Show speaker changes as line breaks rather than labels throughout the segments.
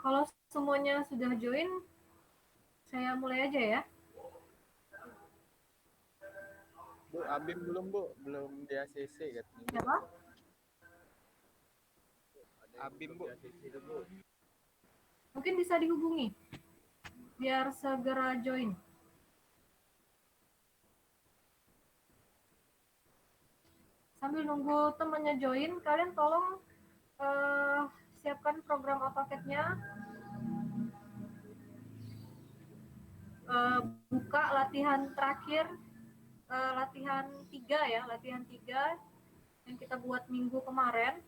Kalau semuanya sudah join, saya mulai aja ya.
Bu, Abim belum Bu, belum di ACC katanya.
Siapa?
Abim Bu.
Mungkin bisa dihubungi, biar segera join. Sambil nunggu temannya join, kalian tolong siapkan program AutoCAD-nya, buka latihan terakhir, latihan 3 ya, latihan 3 yang kita buat minggu kemarin.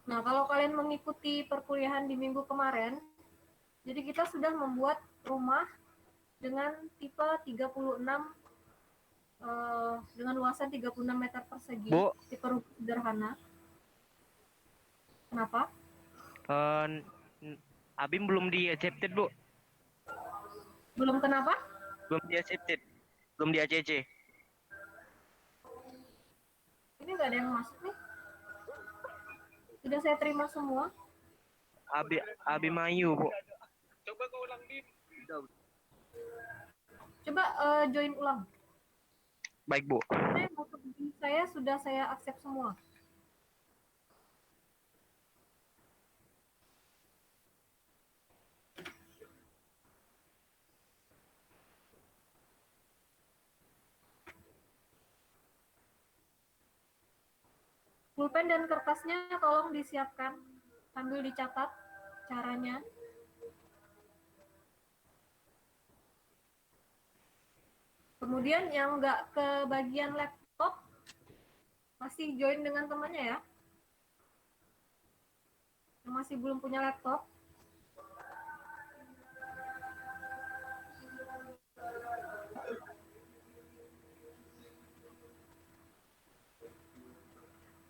Nah, kalau kalian mengikuti perkuliahan di minggu kemarin, jadi kita sudah membuat rumah dengan tipe 36 dengan luasan 36 meter persegi,
Bu,
tipe rumah sederhana. Kenapa?
Abim belum di accepted, Bu.
Belum kenapa?
Belum di accepted. Belum di ACC.
Ini nggak ada yang masuk nih. Sudah saya terima semua.
Abimayu, Bu.
Coba kau ulang Bim.
Coba join ulang.
Baik, Bu.
Ini masuk di saya sudah saya accept semua. Pulpen dan kertasnya tolong disiapkan sambil dicatat caranya. Kemudian yang nggak kebagian laptop masih join dengan temannya ya. Yang masih belum punya laptop.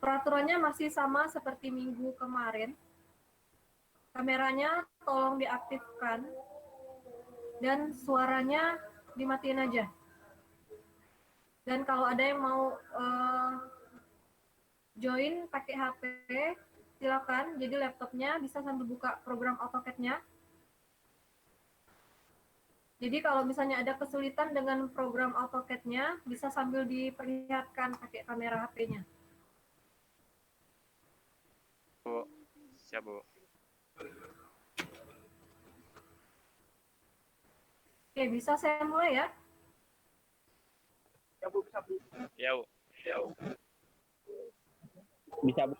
Peraturannya masih sama seperti minggu kemarin. Kameranya tolong diaktifkan dan suaranya dimatiin aja. Dan kalau ada yang mau join pakai HP, silakan. Jadi laptopnya bisa sambil buka program AutoCAD-nya. Jadi kalau misalnya ada kesulitan dengan program AutoCAD-nya, bisa sambil diperlihatkan pakai kamera HP-nya.
Bu. Siap, Bu.
Oke, bisa saya mulai ya?
Ya Bu, bisa Bu.
Ya, Bu.
Bisa Bu.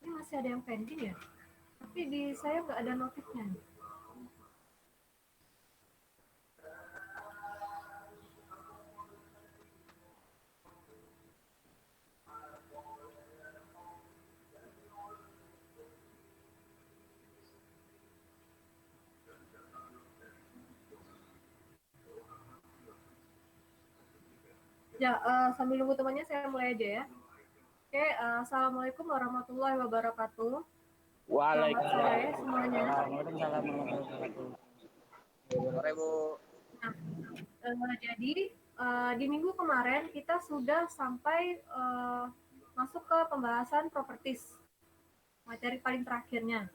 Ini masih ada yang pending ya? Tapi di saya nggak ada notifnya. Ya, sambil nunggu temannya saya mulai aja ya. Oke, assalamualaikum warahmatullahi wabarakatuh. Selamat sore semuanya.
Waalaikumsalam warahmatullahi wabarakatuh. Sore Bu.
Nah, jadi di minggu kemarin kita sudah sampai masuk ke pembahasan properties, materi paling terakhirnya.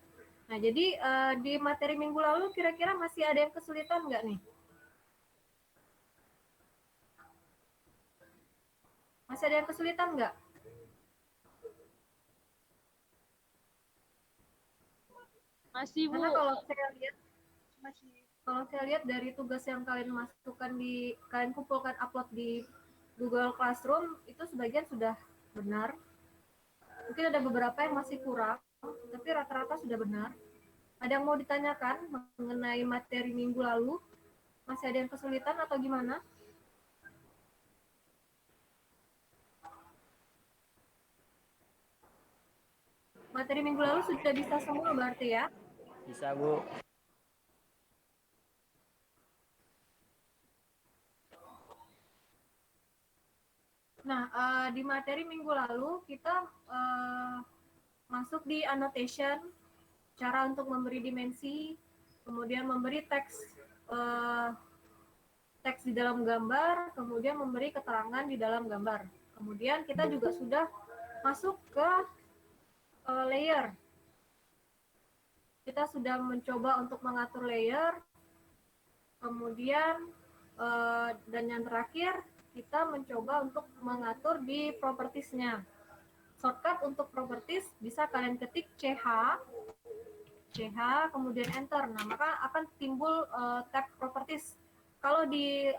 Nah, jadi di materi minggu lalu kira-kira masih ada yang kesulitan nggak nih? Masih ada yang kesulitan nggak?
Masih, Bu.
Karena kalau saya lihat dari tugas yang kalian masukkan kalian kumpulkan upload di Google Classroom itu sebagian sudah benar. Mungkin ada beberapa yang masih kurang, tapi rata-rata sudah benar. Ada yang mau ditanyakan mengenai materi minggu lalu? Masih ada yang kesulitan atau gimana? Materi minggu lalu sudah bisa semua berarti ya?
Bisa, Bu.
Nah, di materi minggu lalu kita masuk di annotation, cara untuk memberi dimensi, kemudian memberi teks di dalam gambar, kemudian memberi keterangan di dalam gambar. Kemudian kita juga sudah masuk ke layer. Kita sudah mencoba untuk mengatur layer, kemudian dan yang terakhir kita mencoba untuk mengatur di propertiesnya. Shortcut untuk properties bisa kalian ketik CH, kemudian enter. Nah, maka akan timbul tab properties. Kalau di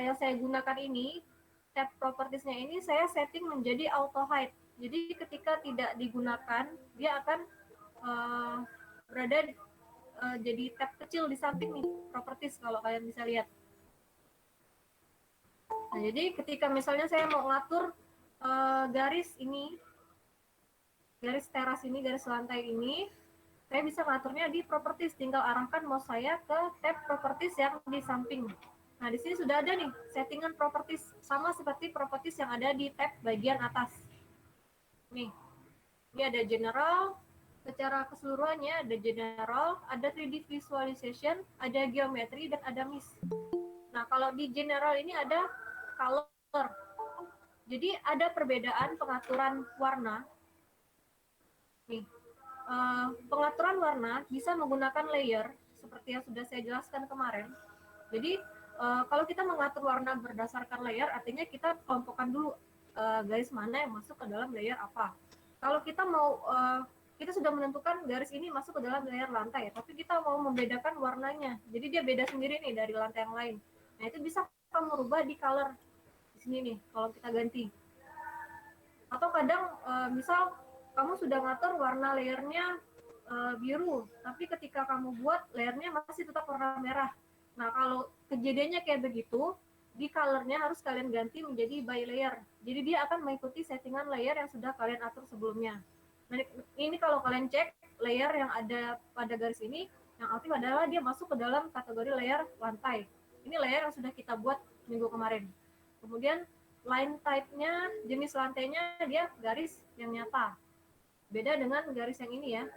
yang saya gunakan ini, tab propertiesnya ini saya setting menjadi auto hide. Jadi ketika tidak digunakan, dia akan berada jadi tab kecil di samping nih properties kalau kalian bisa lihat. Nah, jadi ketika misalnya saya mau ngatur garis ini, garis teras ini, garis lantai ini, saya bisa ngaturnya di properties, tinggal arahkan mouse saya ke tab properties yang di samping. Nah, di sini sudah ada nih settingan properties, sama seperti properties yang ada di tab bagian atas. Nih, ini ada general, secara keseluruhannya ada general, ada 3D visualization, ada geometry, dan ada mist. Nah, kalau di general ini ada color. Jadi ada perbedaan pengaturan warna. Nih, pengaturan warna bisa menggunakan layer seperti yang sudah saya jelaskan kemarin. Jadi kalau kita mengatur warna berdasarkan layer, artinya kita kelompokkan dulu garis mana yang masuk ke dalam layer apa. Kalau kita mau kita sudah menentukan garis ini masuk ke dalam layer lantai, tapi kita mau membedakan warnanya. Jadi dia beda sendiri nih dari lantai yang lain. Nah, itu bisa kamu rubah di color di sini nih kalau kita ganti. Atau kadang misal kamu sudah ngatur warna layernya biru, tapi ketika kamu buat layernya masih tetap warna merah. Nah, kalau kejadiannya kayak begitu, di colornya harus kalian ganti menjadi by layer. Jadi dia akan mengikuti settingan layer yang sudah kalian atur sebelumnya. Nah, ini kalau kalian cek layer yang ada pada garis ini, yang aktif adalah dia masuk ke dalam kategori layer lantai. Ini layer yang sudah kita buat minggu kemarin. Kemudian line type-nya, jenis lantainya dia garis yang nyata. Beda dengan garis yang ini ya.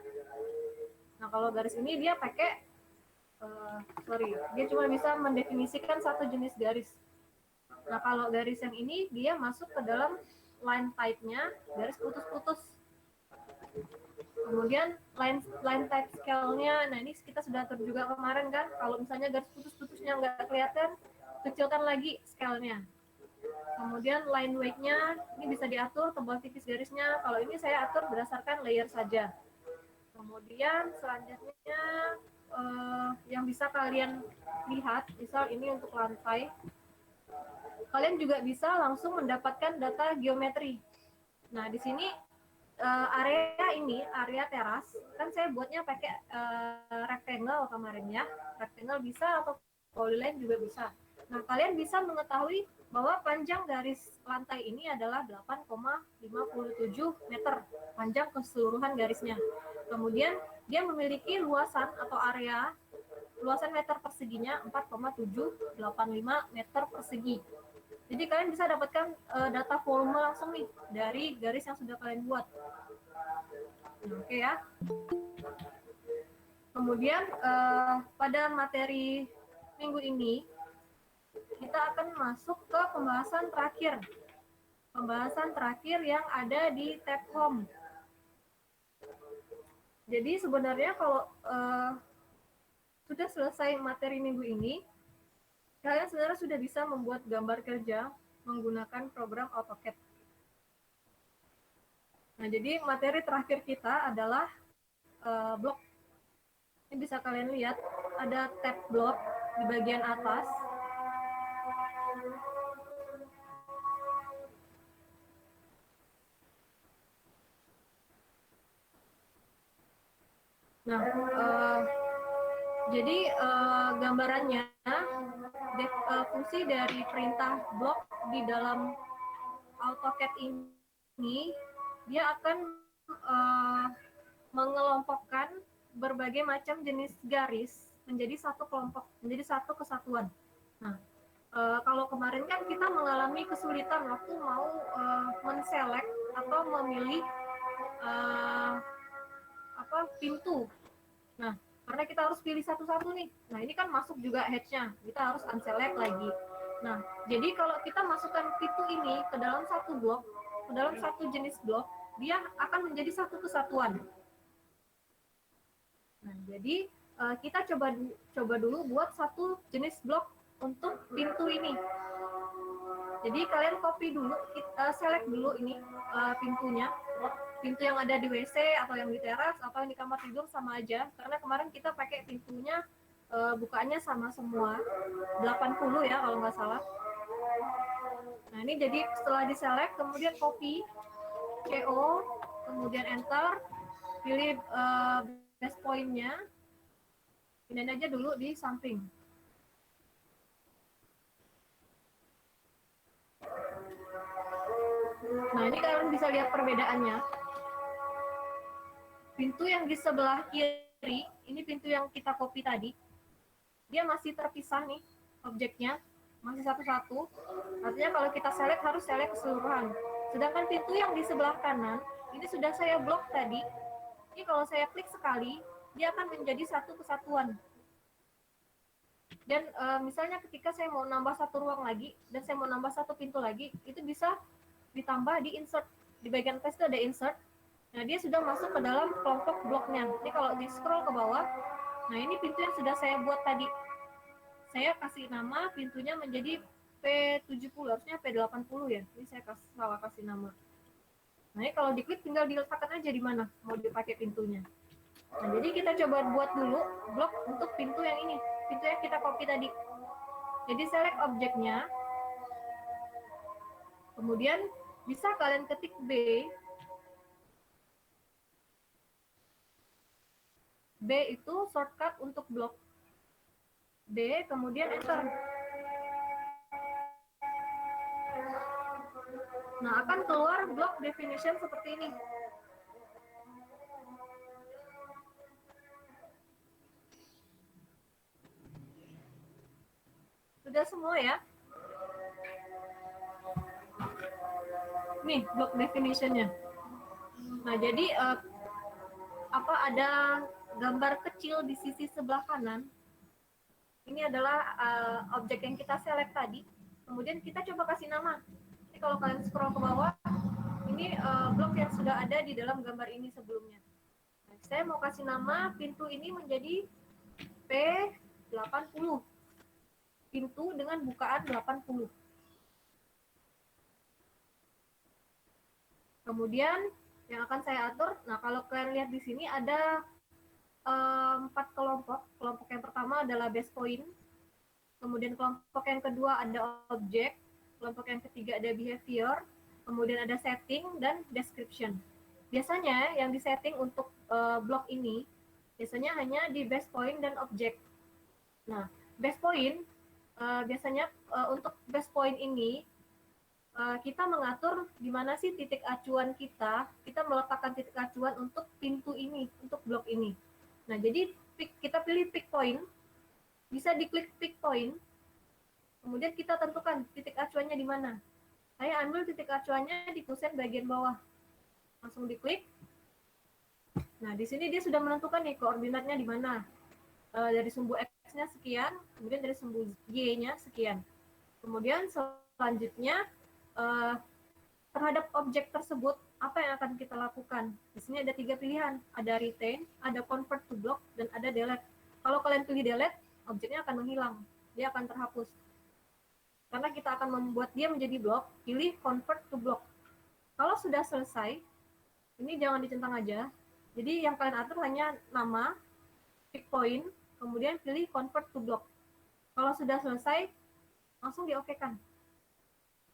Nah, kalau garis ini dia pakai dia cuma bisa mendefinisikan satu jenis garis. Nah, kalau garis yang ini dia masuk ke dalam line type-nya garis putus-putus. Kemudian line type scale-nya, nah ini kita sudah atur juga kemarin kan. Kalau misalnya garis putus-putusnya nggak kelihatan, kecilkan lagi scale-nya. Kemudian line weight-nya ini bisa diatur tebal tipis garisnya. Kalau ini saya atur berdasarkan layer saja. Kemudian selanjutnya yang bisa kalian lihat, misal ini untuk lantai. Kalian juga bisa langsung mendapatkan data geometri. Nah, di sini area teras, kan saya buatnya pakai rectangle kemarin ya. Rectangle bisa atau polyline juga bisa. Nah, kalian bisa mengetahui bahwa panjang garis lantai ini adalah 8,57 meter, panjang keseluruhan garisnya. Kemudian dia memiliki luasan atau area, luasan meter perseginya 4,785 meter persegi. Jadi kalian bisa dapatkan data volume langsung nih dari garis yang sudah kalian buat. Oke ya. Kemudian pada materi minggu ini, kita akan masuk ke pembahasan terakhir. Pembahasan terakhir yang ada di tab home. Jadi sebenarnya kalau sudah selesai materi minggu ini, kalian sebenarnya sudah bisa membuat gambar kerja menggunakan program AutoCAD. Nah, jadi materi terakhir kita adalah blok. Ini bisa kalian lihat, ada tab blok di bagian atas. Nah, jadi gambarannya, fungsi dari perintah blok di dalam AutoCAD ini, dia akan mengelompokkan berbagai macam jenis garis menjadi satu kelompok, menjadi satu kesatuan. Nah, kalau kemarin kan kita mengalami kesulitan waktu mau menselect atau memilih pintu. Nah, karena kita harus pilih satu-satu nih. Nah, ini kan masuk juga hedge-nya. Kita harus unselect lagi. Nah, jadi kalau kita masukkan pintu ini ke dalam satu blok, ke dalam satu jenis blok, dia akan menjadi satu kesatuan. Nah, jadi kita coba dulu buat satu jenis blok untuk pintu ini. Jadi kalian copy dulu, select dulu ini pintunya. Pintu yang ada di WC atau yang di teras atau yang di kamar tidur sama aja. Karena kemarin kita pakai pintunya bukaannya sama semua. 80 ya kalau nggak salah. Nah, ini jadi setelah di-select, kemudian copy, CO, kemudian enter, pilih base point-nya, pindahin aja dulu di samping. Nah, ini kalian bisa lihat perbedaannya. Pintu yang di sebelah kiri, ini pintu yang kita copy tadi, dia masih terpisah nih objeknya, masih satu-satu. Artinya kalau kita select harus select keseluruhan. Sedangkan pintu yang di sebelah kanan, ini sudah saya blok tadi. Ini kalau saya klik sekali, dia akan menjadi satu kesatuan. Dan misalnya ketika saya mau nambah satu ruang lagi, dan saya mau nambah satu pintu lagi, itu bisa ditambah di insert. Di bagian atas itu ada insert. Nah, dia sudah masuk ke dalam kelompok bloknya. Jadi kalau di scroll ke bawah, nah ini pintu yang sudah saya buat tadi. Saya kasih nama pintunya menjadi P70, harusnya P80 ya. Ini saya salah kasih nama. Nah, ini kalau diklik tinggal diletakkan aja di mana mau dipakai pintunya. Nah, jadi kita coba buat dulu blok untuk pintu yang ini. Pintu yang kita copy tadi. Jadi select objeknya. Kemudian bisa kalian ketik B. B itu shortcut untuk blok. B, kemudian enter. Nah, akan keluar block definition seperti ini. Sudah semua ya? Nih, block definition-nya. Nah, jadi ada gambar kecil di sisi sebelah kanan. Ini adalah objek yang kita select tadi. Kemudian kita coba kasih nama. Jadi kalau kalian scroll ke bawah, ini blok yang sudah ada di dalam gambar ini sebelumnya. Nah, saya mau kasih nama pintu ini menjadi P80. Pintu dengan bukaan 80. Kemudian yang akan saya atur, nah kalau kalian lihat di sini ada 4 kelompok. Kelompok yang pertama adalah base point. Kemudian kelompok yang kedua ada object. Kelompok yang ketiga ada behavior. Kemudian ada setting dan description. Biasanya yang disetting untuk blok ini, biasanya hanya di base point dan object. Nah, base point, biasanya untuk base point ini, kita mengatur di mana sih titik acuan kita meletakkan titik acuan untuk pintu ini, untuk blok ini. Nah, jadi kita pilih pick point, bisa diklik pick point, kemudian kita tentukan titik acuannya di mana. Saya ambil titik acuannya di kusen bagian bawah, langsung diklik. Nah, di sini dia sudah menentukan nih koordinatnya di mana. Dari sumbu X-nya sekian, kemudian dari sumbu Y-nya sekian. Kemudian selanjutnya, terhadap objek tersebut, apa yang akan kita lakukan? Di sini ada 3 pilihan, ada retain, ada convert to block, dan ada delete. Kalau kalian pilih delete, objeknya akan menghilang, dia akan terhapus. Karena kita akan membuat dia menjadi blok, pilih convert to block. Kalau sudah selesai, ini jangan dicentang aja. Jadi yang kalian atur hanya nama, pick point, kemudian pilih convert to block. Kalau sudah selesai, langsung di-OK-kan.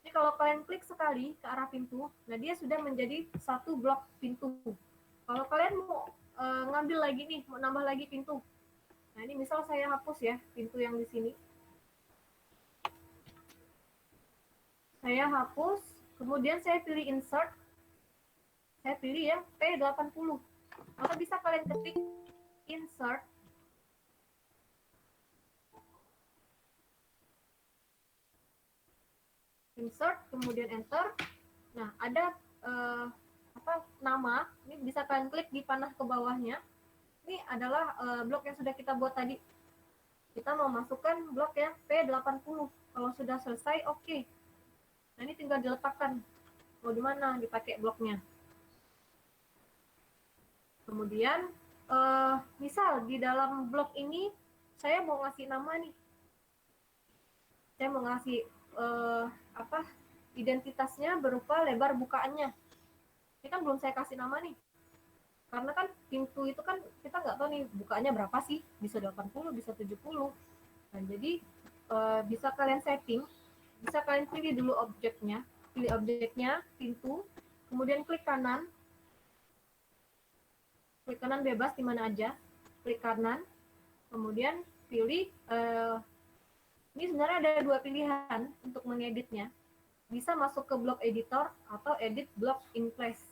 Jadi kalau kalian klik sekali ke arah pintu, nah dia sudah menjadi satu blok pintu. Kalau kalian mau ngambil lagi nih, mau nambah lagi pintu. Nah, ini misal saya hapus ya pintu yang di sini. Saya hapus, kemudian saya pilih insert. Saya pilih yang P80. Atau bisa kalian ketik insert, kemudian enter. Nah, ada nama, ini bisa kalian klik di panah ke bawahnya. Ini adalah blok yang sudah kita buat tadi. Kita mau masukkan blok yang P80. Kalau sudah selesai, oke. Nah, ini tinggal diletakkan. Mau di mana dipakai bloknya. Kemudian, misal di dalam blok ini, saya mau ngasih nama nih. Saya mau ngasih identitasnya berupa lebar bukaannya. Ini kan belum saya kasih nama nih. Karena kan pintu itu kan kita nggak tahu nih bukaannya berapa sih. Bisa 80, bisa 70. Nah, jadi bisa kalian setting, bisa kalian pilih dulu objeknya. Pilih objeknya, pintu, kemudian klik kanan. Klik kanan bebas di mana aja. Klik kanan, kemudian pilih, ini sebenarnya ada dua pilihan untuk mengeditnya. Bisa masuk ke block editor atau edit block in place.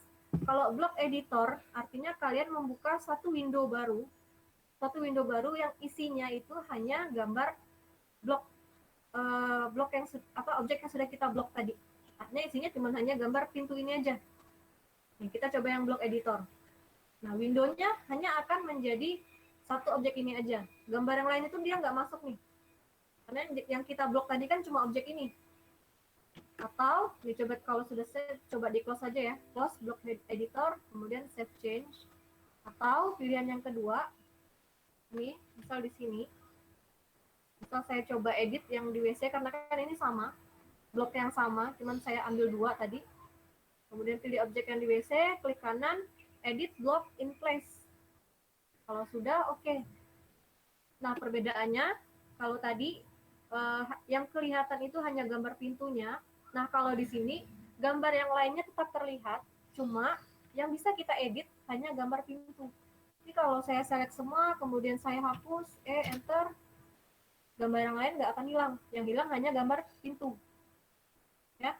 Kalau block editor artinya kalian membuka satu window baru yang isinya itu hanya gambar blok yang objek yang sudah kita blok tadi. Artinya isinya cuma hanya gambar pintu ini aja. Nah, kita coba yang block editor. Nah, window-nya hanya akan menjadi satu objek ini aja. Gambar yang lain itu dia nggak masuk nih. Karena yang kita blok tadi kan cuma objek ini. Atau dicoba kalau sudah save, coba di close aja ya. Close block editor, kemudian save change. Atau pilihan yang kedua, ini misal di sini. Misal saya coba edit yang di WC karena kan ini sama. Blok yang sama, cuman saya ambil dua tadi. Kemudian pilih objek yang di WC, klik kanan, edit block in place. Kalau sudah, oke. Nah, perbedaannya, kalau tadi yang kelihatan itu hanya gambar pintunya. Nah, kalau di sini, gambar yang lainnya tetap terlihat, cuma yang bisa kita edit hanya gambar pintu. Jadi kalau saya select semua, kemudian saya hapus, enter, gambar yang lain nggak akan hilang. Yang hilang hanya gambar pintu. Ya.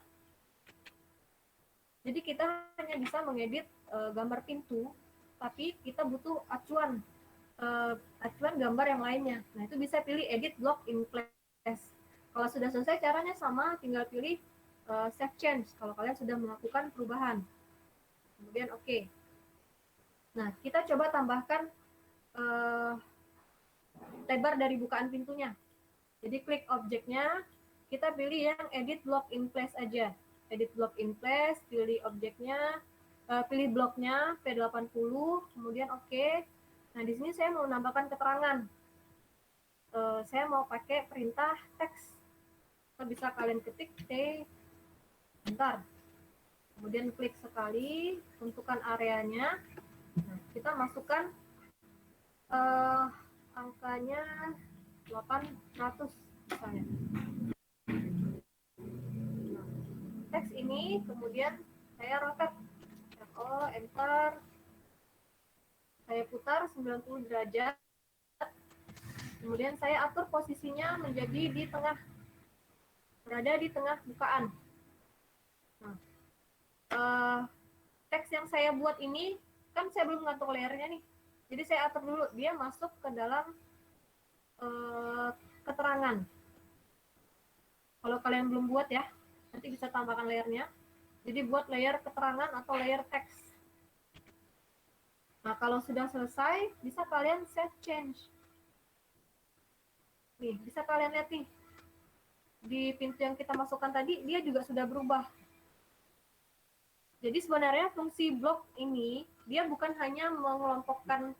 Jadi kita hanya bisa mengedit gambar pintu, tapi kita butuh acuan gambar yang lainnya. Nah, itu bisa pilih edit block in place. Kalau sudah selesai caranya sama, tinggal pilih save change kalau kalian sudah melakukan perubahan. Kemudian oke. Nah, kita coba tambahkan lebar dari bukaan pintunya. Jadi klik objeknya, kita pilih yang edit block in place aja. Edit block in place, pilih objeknya, pilih bloknya P80, kemudian oke. Nah, di sini saya mau menambahkan keterangan. Saya mau pakai perintah teks. Bisa kalian ketik bentar. Kemudian klik sekali, tentukan areanya. Nah, kita masukkan angkanya 800 misalnya. Nah, teks ini kemudian saya rotate. Enter. Saya putar 90 derajat. Kemudian saya atur posisinya menjadi di tengah. Berada di tengah bukaan. Nah, teks yang saya buat ini, kan saya belum ngatur layernya nih. Jadi saya atur dulu, dia masuk ke dalam keterangan. Kalau kalian belum buat ya, nanti bisa tambahkan layernya. Jadi buat layer keterangan atau layer teks. Nah, kalau sudah selesai, bisa kalian save change. Nih, bisa kalian lihat nih. Di pintu yang kita masukkan tadi, dia juga sudah berubah. Jadi sebenarnya fungsi blok ini, dia bukan hanya mengelompokkan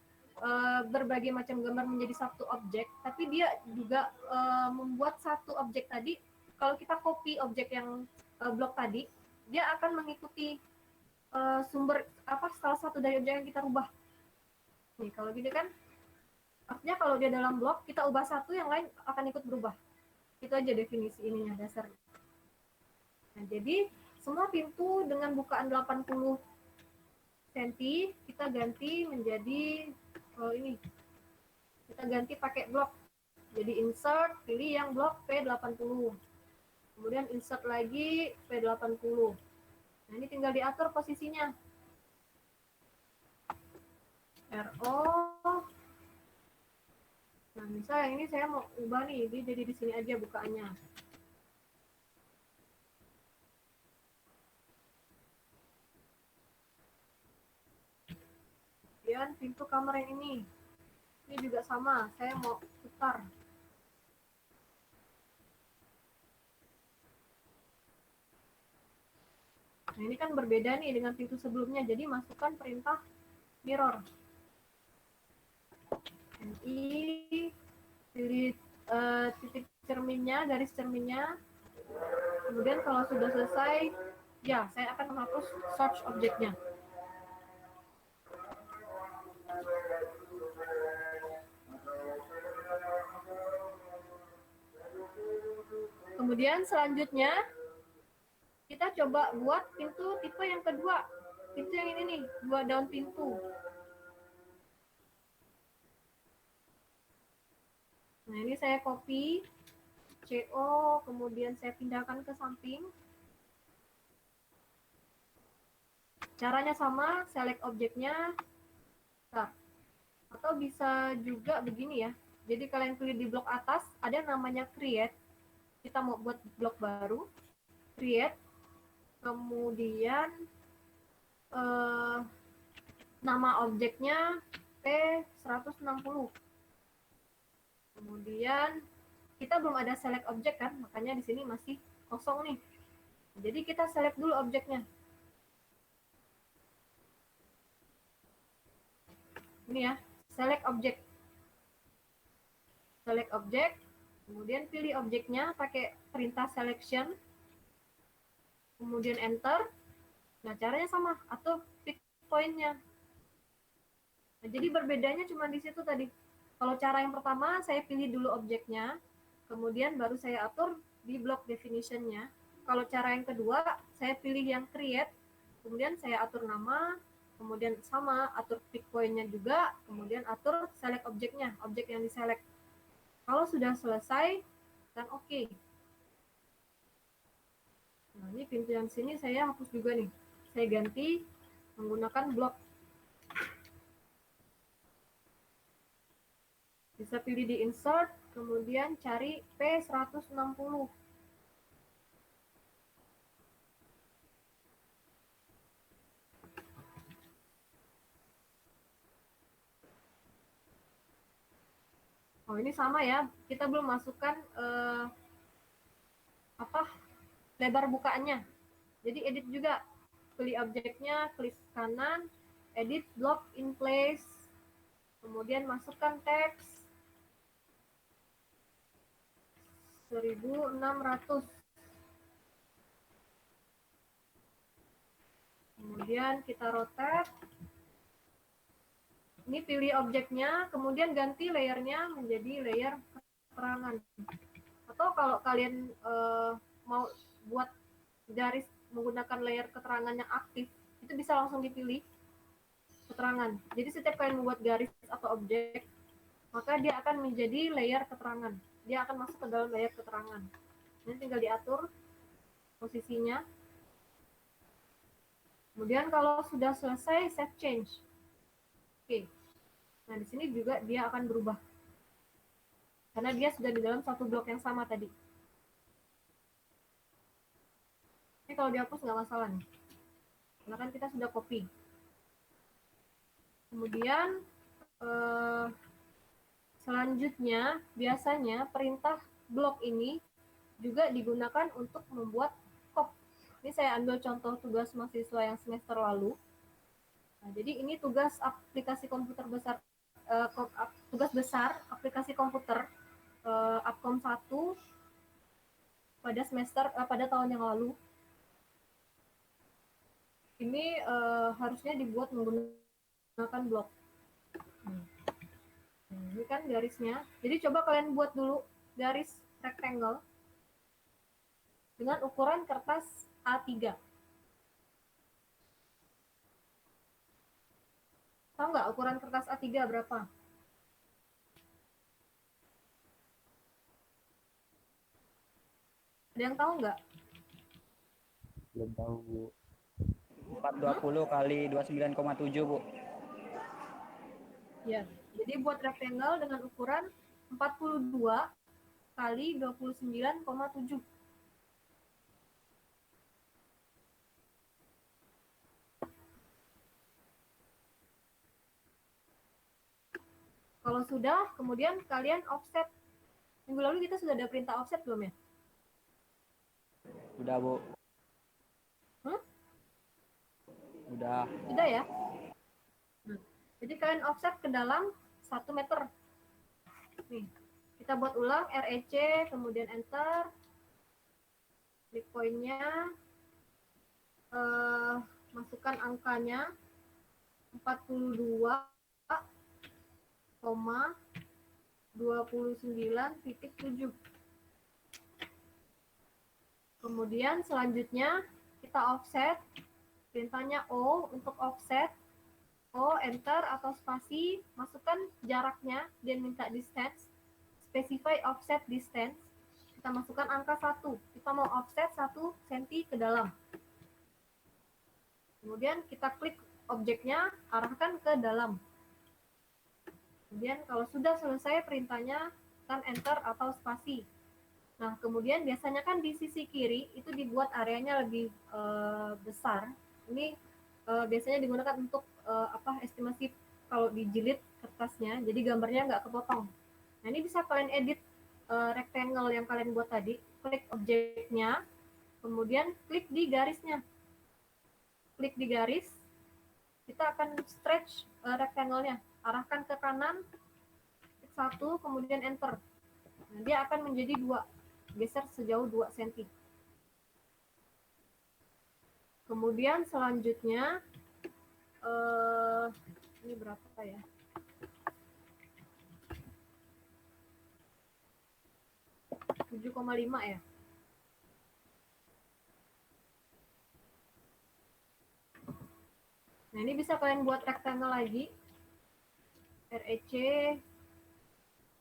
berbagai macam gambar menjadi satu objek, tapi dia juga membuat satu objek tadi. Kalau kita copy objek yang blok tadi, dia akan mengikuti sumber salah satu dari objek yang kita rubah. Nih, kalau gini kan, artinya kalau dia dalam blok, kita ubah satu, yang lain akan ikut berubah. Itu aja definisi ininya, dasarnya. Nah, jadi semua pintu dengan bukaan 80 cm, kita ganti menjadi ini. Kita ganti pakai blok. Jadi insert, pilih yang blok P80. Kemudian insert lagi P80. Nah, ini tinggal diatur posisinya. RO. Nah, misalnya ini saya mau ubah nih, dia jadi di sini aja bukaannya. Kemudian pintu kamar yang ini juga sama, saya mau putar. Nah, ini kan berbeda nih dengan pintu sebelumnya, jadi masukkan perintah mirror. NI, pilih titik cerminnya, garis cerminnya. Kemudian kalau sudah selesai, ya saya akan menghapus search objeknya. Kemudian selanjutnya kita coba buat pintu tipe yang kedua. Pintu yang ini nih, 2 daun pintu. Nah, ini saya copy CO, kemudian saya pindahkan ke samping. Caranya sama, select objeknya. Nah, atau bisa juga begini ya. Jadi kalian pilih di blok atas, ada namanya create. Kita mau buat blok baru, create. Kemudian nama objeknya P160. Kemudian kita belum ada select objek kan, makanya di sini masih kosong nih. Jadi kita select dulu objeknya. Ini ya, select objek. Select objek, kemudian pilih objeknya pakai perintah selection. Kemudian enter. Nah, caranya sama, atau pick point-nya. Nah, jadi berbedanya cuma di situ tadi. Kalau cara yang pertama, saya pilih dulu objeknya, kemudian baru saya atur di block definition-nya. Kalau cara yang kedua, saya pilih yang create, kemudian saya atur nama, kemudian sama, atur pick point-nya juga, kemudian atur select objeknya, objek yang diselect. Kalau sudah selesai, dan oke. Nah, ini pintu yang sini saya hapus juga nih. Saya ganti menggunakan blok. Bisa pilih di insert, kemudian cari P160. Oh, ini sama ya, kita belum masukkan lebar bukaannya. Jadi edit juga, pilih objeknya, klik kanan, edit block in place, kemudian masukkan teks 1600. Kemudian kita rotate. Ini pilih objeknya, kemudian ganti layernya menjadi layer keterangan. Atau kalau kalian mau buat garis menggunakan layer keterangan yang aktif, itu bisa langsung dipilih keterangan. Jadi setiap kalian membuat garis atau objek, maka dia akan menjadi layer keterangan. Dia akan masuk ke dalam layer keterangan. Ini tinggal diatur posisinya. Kemudian kalau sudah selesai, save change. Oke. Nah, di sini juga dia akan berubah. Karena dia sudah di dalam satu blok yang sama tadi. Ini kalau dihapus nggak masalah nih. Karena kan kita sudah copy. Kemudian selanjutnya biasanya perintah blok ini juga digunakan untuk membuat kop. Ini saya ambil contoh tugas mahasiswa yang semester lalu. Nah, jadi ini tugas aplikasi komputer besar, tugas besar aplikasi komputer Apkom 1 pada semester pada tahun yang lalu. Ini harusnya dibuat menggunakan blok. Ini kan garisnya. Jadi coba kalian buat dulu garis rectangle dengan ukuran kertas A3. Tahu nggak ukuran kertas A3 berapa? Ada yang tahu nggak?
Belum tahu, Bu.
420 kali 29,7, Bu.
Ya, jadi buat rectangle dengan ukuran 42 kali 29,7. Kalau sudah, kemudian kalian offset. Minggu lalu kita sudah ada perintah offset belum ya?
Udah, Bu.
Hmm?
Udah.
Sudah ya? Nah, jadi kalian offset ke dalam 1 meter. Nih, kita buat ulang REC, kemudian enter. Klik poinnya, masukkan angkanya 42,29,7. Kemudian selanjutnya kita offset, perintahnya O untuk offset, O, enter atau spasi, masukkan jaraknya, dia minta distance, specify offset distance, kita masukkan angka 1, kita mau offset 1 cm ke dalam. Kemudian kita klik objeknya, arahkan ke dalam. Kemudian kalau sudah selesai perintahnya, tekan enter atau spasi. Nah, kemudian biasanya kan di sisi kiri itu dibuat areanya lebih besar. Ini biasanya digunakan untuk estimasi kalau dijilid kertasnya, jadi gambarnya nggak kepotong. Nah, ini bisa kalian edit rectangle yang kalian buat tadi, klik objeknya, kemudian klik di garisnya. Klik di garis, kita akan stretch rectangle-nya, arahkan ke kanan, klik 1, kemudian enter. Nah, dia akan menjadi 2, geser sejauh 2 cm. Kemudian selanjutnya, ini berapa ya? Tujuh koma lima ya. Nah, ini bisa kalian buat rectangle lagi. REC,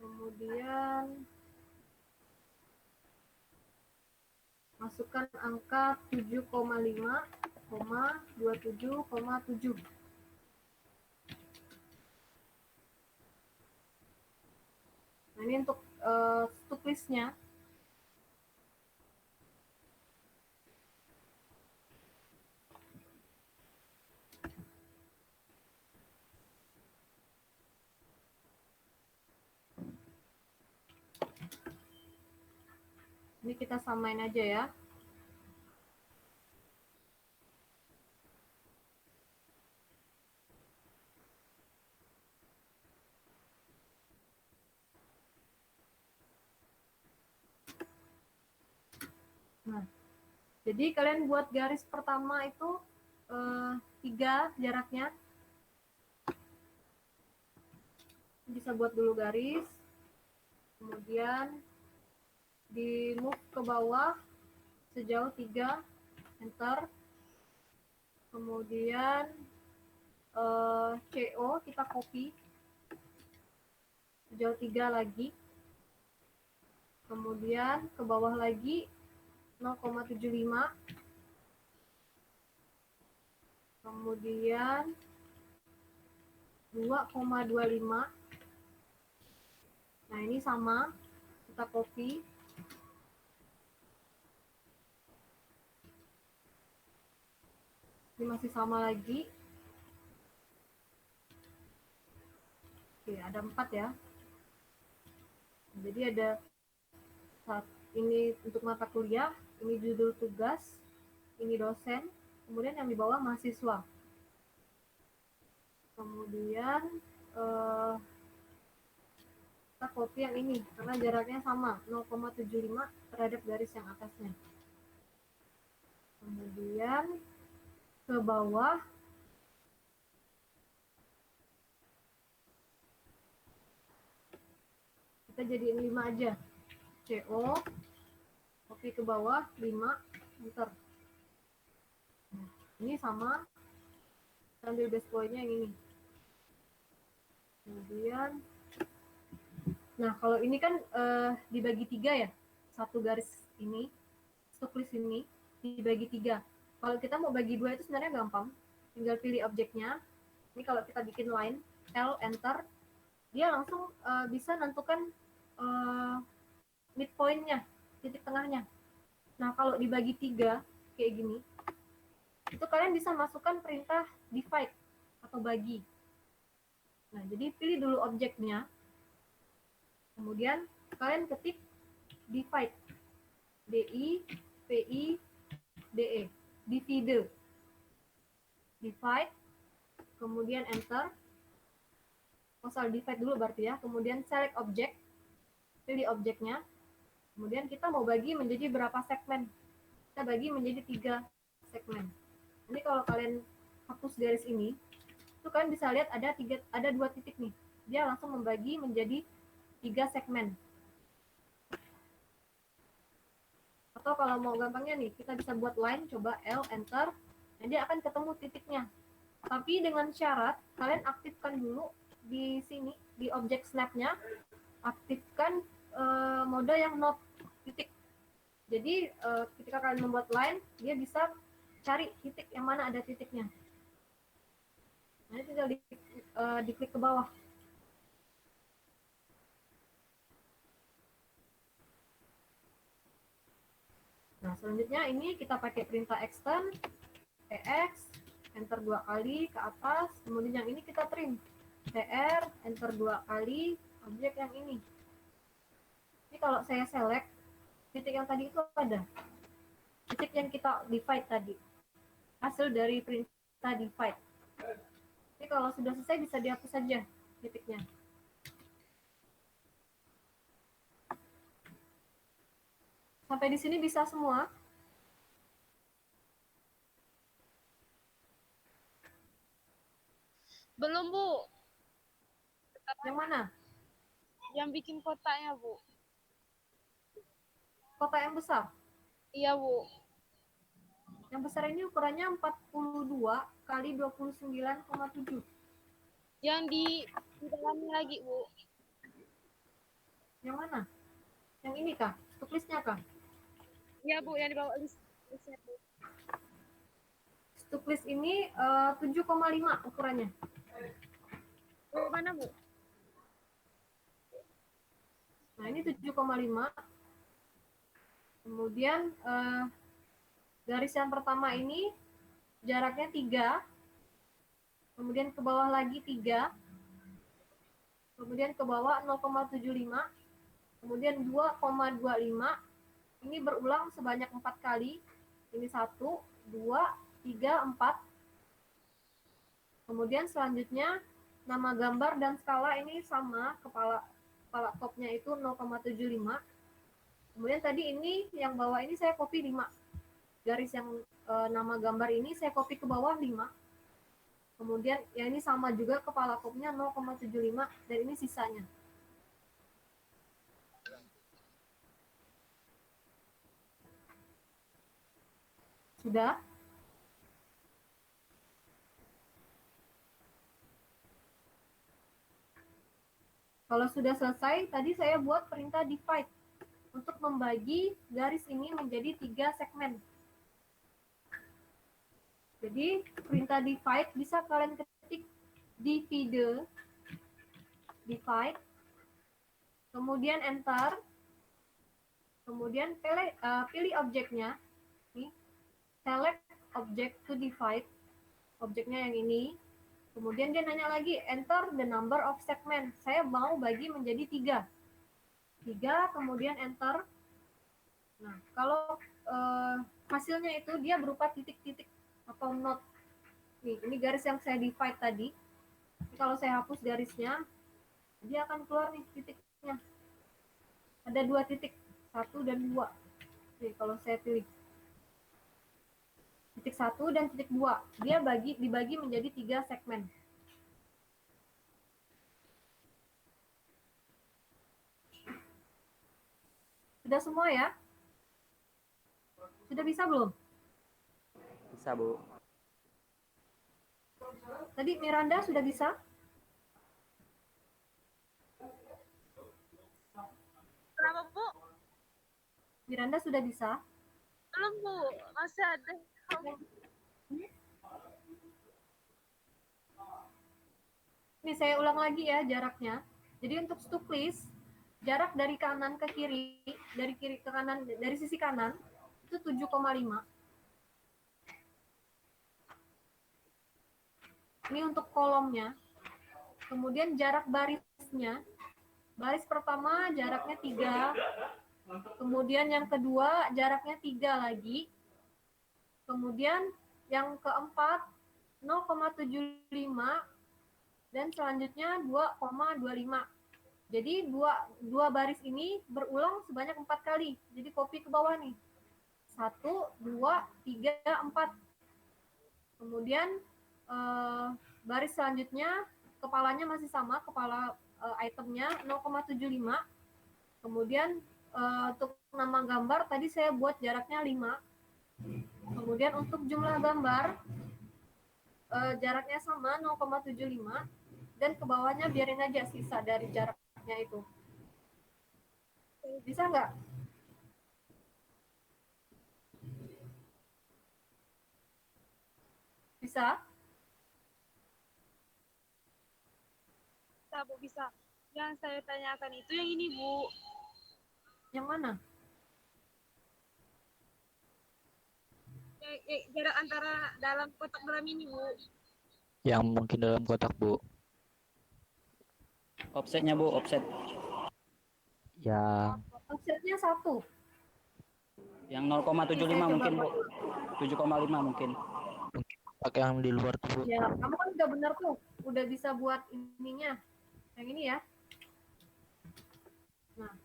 kemudian masukkan angka 7,5,27,7. Nah, ini untuk listnya. Ini kita samain aja ya. Nah, jadi kalian buat garis pertama itu 3 jaraknya. Bisa buat dulu garis, kemudian di move ke bawah sejauh 3, enter. Kemudian CO kita copy sejauh 3 lagi. Kemudian ke bawah lagi 0,75. Kemudian 2,25. Nah, ini sama, kita copy. Ini masih sama lagi. Oke, ada 4 ya. Jadi ada ini untuk mata kuliah, ini judul tugas, ini dosen, kemudian yang di bawah mahasiswa. Kemudian kita copy yang ini karena jaraknya sama 0,75 terhadap garis yang atasnya. Kemudian ke bawah kita jadiin 5 aja. CO copy ke bawah 5, enter. Nah, ini sama, ambil base point-nya yang ini. Kemudian nah, kalau ini kan dibagi 3 ya, satu garis ini, list ini dibagi 3. Kalau kita mau bagi 2 itu sebenarnya gampang, tinggal pilih objeknya. Ini kalau kita bikin line, L enter, dia langsung bisa nentukan midpoint-nya, titik tengahnya. Nah, kalau dibagi 3 kayak gini, itu kalian bisa masukkan perintah divide atau bagi. Nah, jadi pilih dulu objeknya, kemudian kalian ketik divide, D-I-V-I-D-E, divide, divide, kemudian enter, divide dulu berarti ya, kemudian select object, pilih objeknya, kemudian kita mau bagi menjadi berapa segmen, kita bagi menjadi 3 segmen. Jadi kalau kalian hapus garis ini, itu kalian bisa lihat ada 2 titik nih, dia langsung membagi menjadi 3 segmen. Atau kalau mau gampangnya nih, kita bisa buat line, coba L enter, nah dia akan ketemu titiknya. Tapi dengan syarat kalian aktifkan dulu di sini di objek snapnya, aktifkan mode yang not titik. Jadi ketika kalian membuat line, dia bisa cari titik yang mana ada titiknya. Nah, ini tinggal diklik ke bawah. Nah, selanjutnya ini kita pakai perintah extend, EX, enter 2 kali ke atas, kemudian yang ini kita trim, TR, enter 2 kali, objek yang ini. Ini kalau saya select, titik yang tadi itu ada. Titik yang kita divide tadi. Hasil dari perintah divide. Ini kalau sudah selesai bisa dihapus saja titiknya. Sampai di sini bisa semua.
Belum, Bu.
Yang mana?
Yang bikin kotaknya, Bu.
Kotak yang besar.
Iya, Bu.
Yang besar ini ukurannya 42 kali 29,7.
Yang di dalamnya lagi, Bu.
Yang mana? Yang ini kah? Tulisnya kah?
Iya, Bu, yang di bawah listnya, Bu.
Stuk list ini 7,5 ukurannya.
Oh, mana, Bu?
Nah, ini 7,5. Kemudian garis yang pertama ini jaraknya 3. Kemudian ke bawah lagi 3. Kemudian ke bawah 0,75. Kemudian 2,25. Ini berulang sebanyak 4 kali. Ini 1, 2, 3, 4. Kemudian selanjutnya nama gambar dan skala ini sama, kepala kopnya itu 0,75. Kemudian tadi ini yang bawah ini saya copy 5. Garis yang nama gambar ini saya copy ke bawah 5. Kemudian yang ini sama juga, kepala kopnya 0,75 dan ini sisanya. Sudah? Kalau sudah selesai, tadi saya buat perintah divide untuk membagi garis ini menjadi 3 segmen. Jadi perintah divide bisa kalian ketik divide, divide, kemudian enter, kemudian pilih objeknya, nih, select object to divide, objeknya yang ini. Kemudian dia nanya lagi, enter the number of segment. Saya mau bagi menjadi 3, kemudian enter. Nah, kalau hasilnya itu dia berupa titik-titik atau not. Nih, ini garis yang saya divide tadi. Ini kalau saya hapus garisnya, dia akan keluar nih titiknya. Ada 2 titik, 1 dan 2. Nih, kalau saya pilih titik 1 dan titik 2, dia dibagi menjadi 3 segmen. Sudah semua ya? Sudah bisa belum?
Bisa, Bu.
Tadi Miranda sudah bisa?
Kenapa, Bu?
Miranda sudah bisa?
Belum, Bu. Masih ada.
Ini saya ulang lagi ya jaraknya. Jadi untuk stuklis, jarak dari kanan ke kiri, dari kiri ke kanan, dari sisi kanan, itu 7,5. Ini untuk kolomnya. Kemudian jarak barisnya, baris pertama jaraknya 3, kemudian yang kedua jaraknya 3 lagi, kemudian yang keempat 0,75, dan selanjutnya 2,25. Jadi dua baris ini berulang sebanyak 4 kali. Jadi copy ke bawah nih. 1, 2, 3, 4. Kemudian baris selanjutnya kepalanya masih sama, kepala itemnya 0,75. Kemudian untuk nama gambar tadi saya buat jaraknya 5. Kemudian untuk jumlah gambar jaraknya sama 0,75, dan ke bawahnya biarin aja sisa dari jaraknya itu. Bisa nggak? Bisa?
Bisa, Bu, bisa. Yang saya tanyakan itu yang ini, Bu.
Yang mana?
Jarak antara dalam kotak dalam ini, Bu.
Yang mungkin dalam kotak, Bu.
Offsetnya Bu, offset.
Yang
Offsetnya 1.
Yang 0,75 mungkin Bu. 7,5 mungkin.
kotak yang di luar tuh, Bu.
Ya, kamu kan udah bener tuh. Udah bisa buat ininya. Yang ini ya. Nah,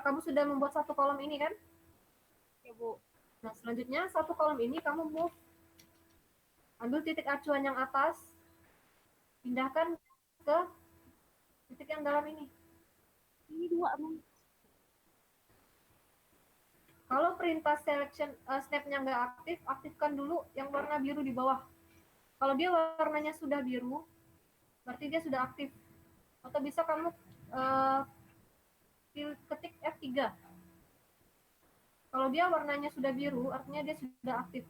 kamu sudah membuat satu kolom ini kan?
Ya, Bu.
Nah, selanjutnya satu kolom ini kamu move. Ambil titik acuan yang atas. Pindahkan ke titik yang dalam ini.
Ini 2, Bu.
Kalau perintah selection snap-nya nggak aktif, aktifkan dulu yang warna biru di bawah. Kalau dia warnanya sudah biru, berarti dia sudah aktif. Atau bisa kamu ketik F3. Kalau dia warnanya sudah biru, artinya dia sudah aktif.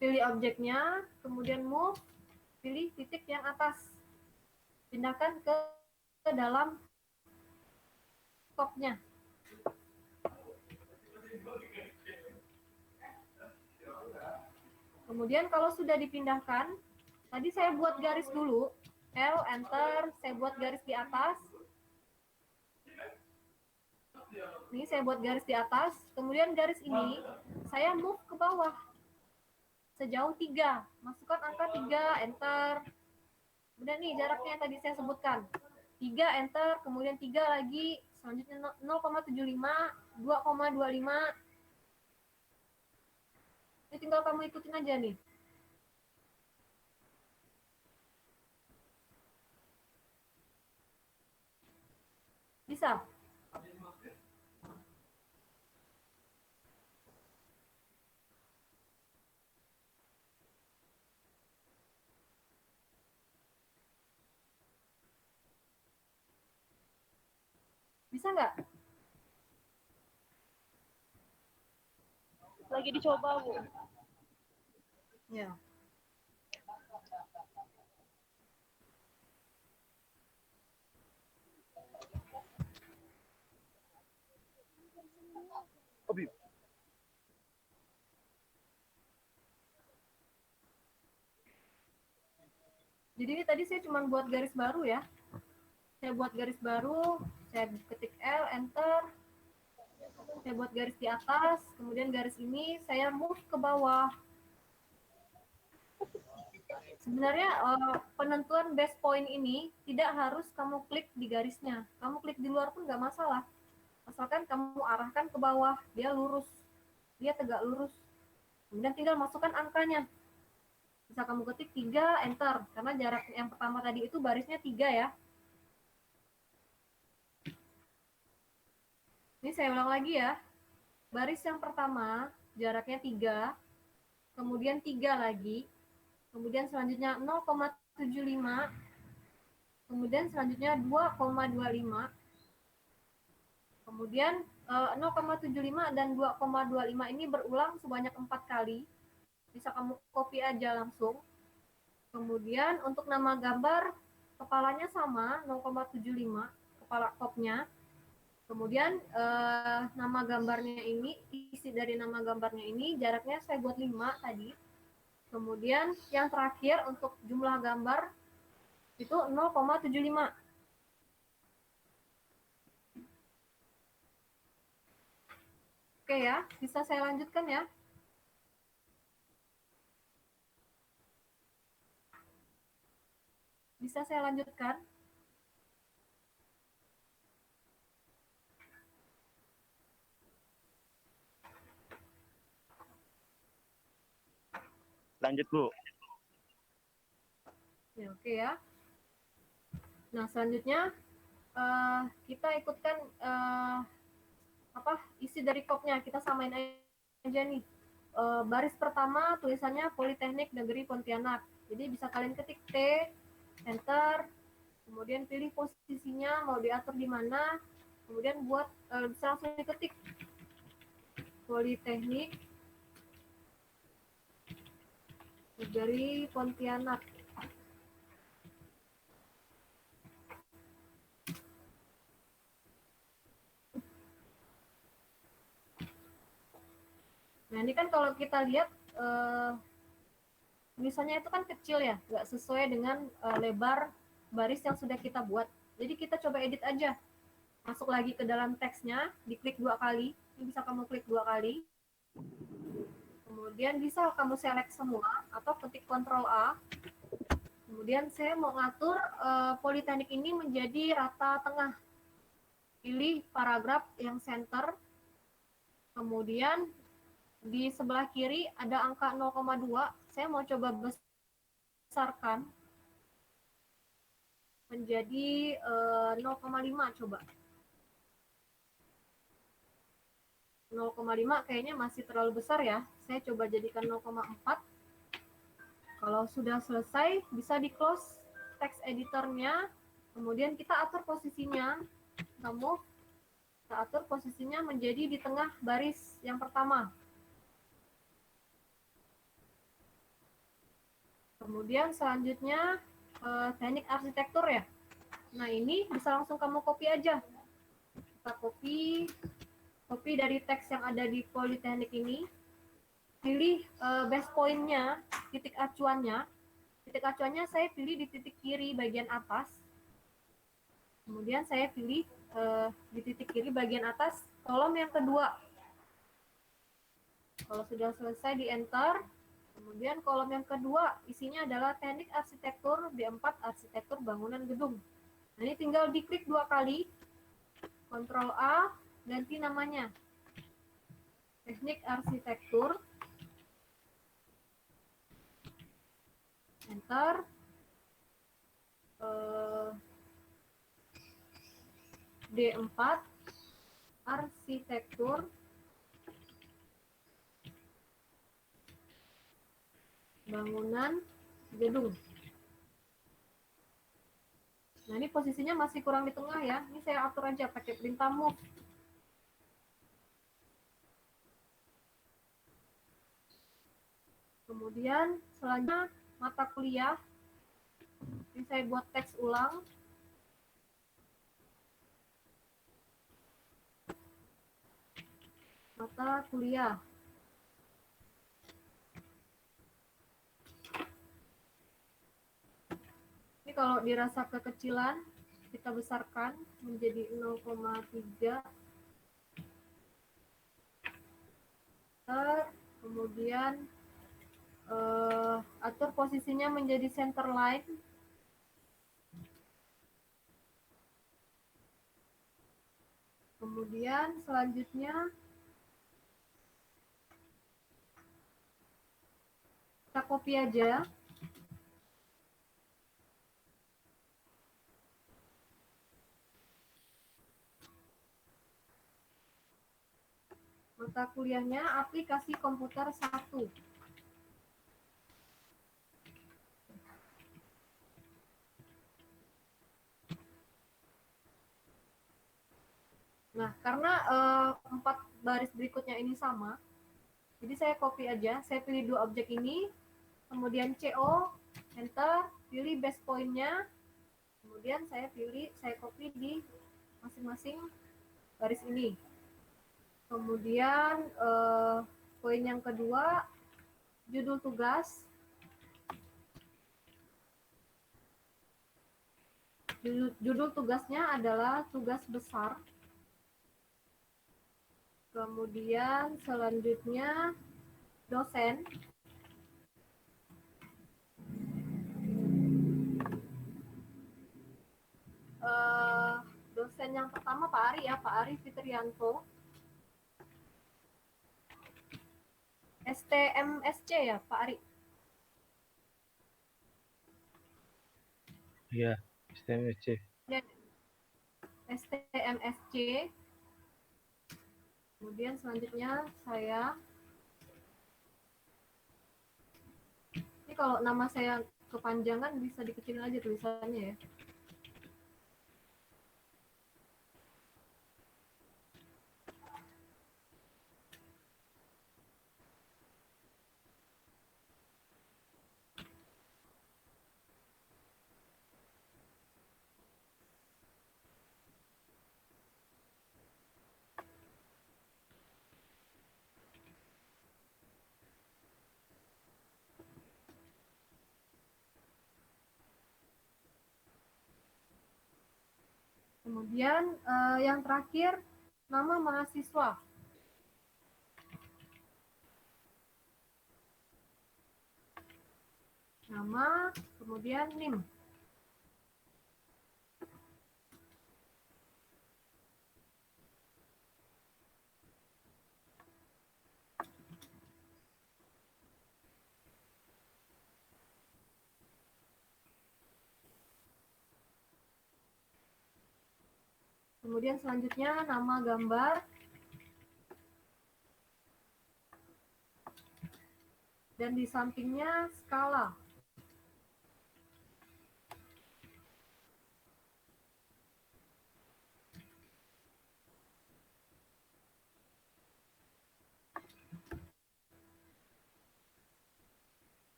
Pilih objeknya, kemudian move, pilih titik yang atas. Pindahkan ke dalam scope-nya. Kemudian kalau sudah dipindahkan, tadi saya buat garis dulu, L, enter, saya buat garis di atas. Ini saya buat garis di atas, kemudian garis ini saya move ke bawah. Sejauh 3, masukkan angka 3, enter. Udah nih jaraknya yang tadi saya sebutkan. 3, enter, kemudian 3 lagi, selanjutnya 0,75, 2,25. Ini tinggal kamu ikutin aja nih. Bisa? Bisa nggak?
Lagi dicoba, Bu.
Ya. Jadi ini tadi saya cuma buat garis baru ya. Saya buat garis baru, saya ketik L, enter. Saya buat garis di atas, kemudian garis ini saya move ke bawah. Sebenarnya penentuan base point ini tidak harus kamu klik di garisnya. Kamu klik di luar pun nggak masalah. Asalkan kamu arahkan ke bawah, dia lurus. Dia tegak lurus. Kemudian tinggal masukkan angkanya. Bisa kamu ketik 3, enter. Karena jarak yang pertama tadi itu barisnya 3 ya. Ini saya ulang lagi ya. Baris yang pertama, jaraknya 3. Kemudian 3 lagi. Kemudian selanjutnya 0,75. Kemudian selanjutnya 2,25. Kemudian 0,75 dan 2,25 ini berulang sebanyak 4 kali. Bisa kamu copy aja langsung. Kemudian untuk nama gambar, kepalanya sama, 0,75, kepala kopnya. Kemudian nama gambarnya ini, isi dari nama gambarnya ini, jaraknya saya buat 5 tadi. Kemudian yang terakhir untuk jumlah gambar, itu 0,75. Oke ya, bisa saya lanjutkan ya. Bisa saya lanjutkan?
Lanjut, Bu.
Ya, oke ya. Nah, selanjutnya kita ikutkan isi dari kopnya. Kita samain aja nih. Baris pertama tulisannya Politeknik Negeri Pontianak. Jadi bisa kalian ketik T, enter, kemudian pilih posisinya mau diatur di mana, kemudian buat bisa langsung diketik Politeknik Negeri Pontianak. Nah, ini kan kalau kita lihat tulisannya itu kan kecil ya, nggak sesuai dengan lebar baris yang sudah kita buat. Jadi kita coba edit aja. Masuk lagi ke dalam teksnya, diklik 2 kali. Ini bisa kamu klik 2 kali. Kemudian bisa kamu select semua atau ketik Ctrl A. Kemudian saya mau ngatur Politeknik ini menjadi rata tengah. Pilih paragraf yang center. Kemudian di sebelah kiri ada angka 0,2. Saya mau coba besarkan menjadi 0,5 coba. 0,5 kayaknya masih terlalu besar ya. Saya coba jadikan 0,4. Kalau sudah selesai, bisa di close text editornya. Kemudian kita atur posisinya. Kita atur posisinya menjadi di tengah baris yang pertama. Kemudian selanjutnya teknik arsitektur ya. Nah, ini bisa langsung kamu copy aja. Kita copy dari teks yang ada di Politeknik ini. Pilih base point-nya, titik acuannya. Titik acuannya saya pilih di titik kiri bagian atas. Kemudian saya pilih di titik kiri bagian atas kolom yang kedua. Kalau sudah selesai di enter. Kemudian kolom yang kedua isinya adalah teknik arsitektur D4 arsitektur bangunan gedung. Nah, ini tinggal diklik 2 kali, Ctrl A, ganti namanya. Teknik arsitektur. Enter. D4 arsitektur bangunan gedung. Nah, ini posisinya masih kurang di tengah ya. Ini saya atur aja pakai perintah move. Kemudian selanjutnya mata kuliah. Ini saya buat teks ulang. Mata kuliah. Ini kalau dirasa kekecilan, kita besarkan menjadi 0,3. Kemudian atur posisinya menjadi center line. Kemudian selanjutnya kita copy aja. Mata kuliahnya aplikasi komputer 1. Nah, karena 4 baris berikutnya ini sama, jadi saya copy aja. Saya pilih 2 objek ini, kemudian CO, enter, pilih base point-nya, kemudian saya copy di masing-masing garis ini. Kemudian poin yang kedua, judul tugas. Judul tugasnya adalah tugas besar. Kemudian selanjutnya dosen. Dosen yang pertama Pak Ari ya, Pak Ari Fitrianto. STMSC ya Pak Ari?
Iya, STMSC.
STMSC. Kemudian selanjutnya saya, ini kalau nama saya kepanjangan bisa dikecilin aja tulisannya ya. Kemudian yang terakhir, nama mahasiswa. Nama, kemudian NIM. Kemudian selanjutnya nama gambar. Dan di sampingnya skala.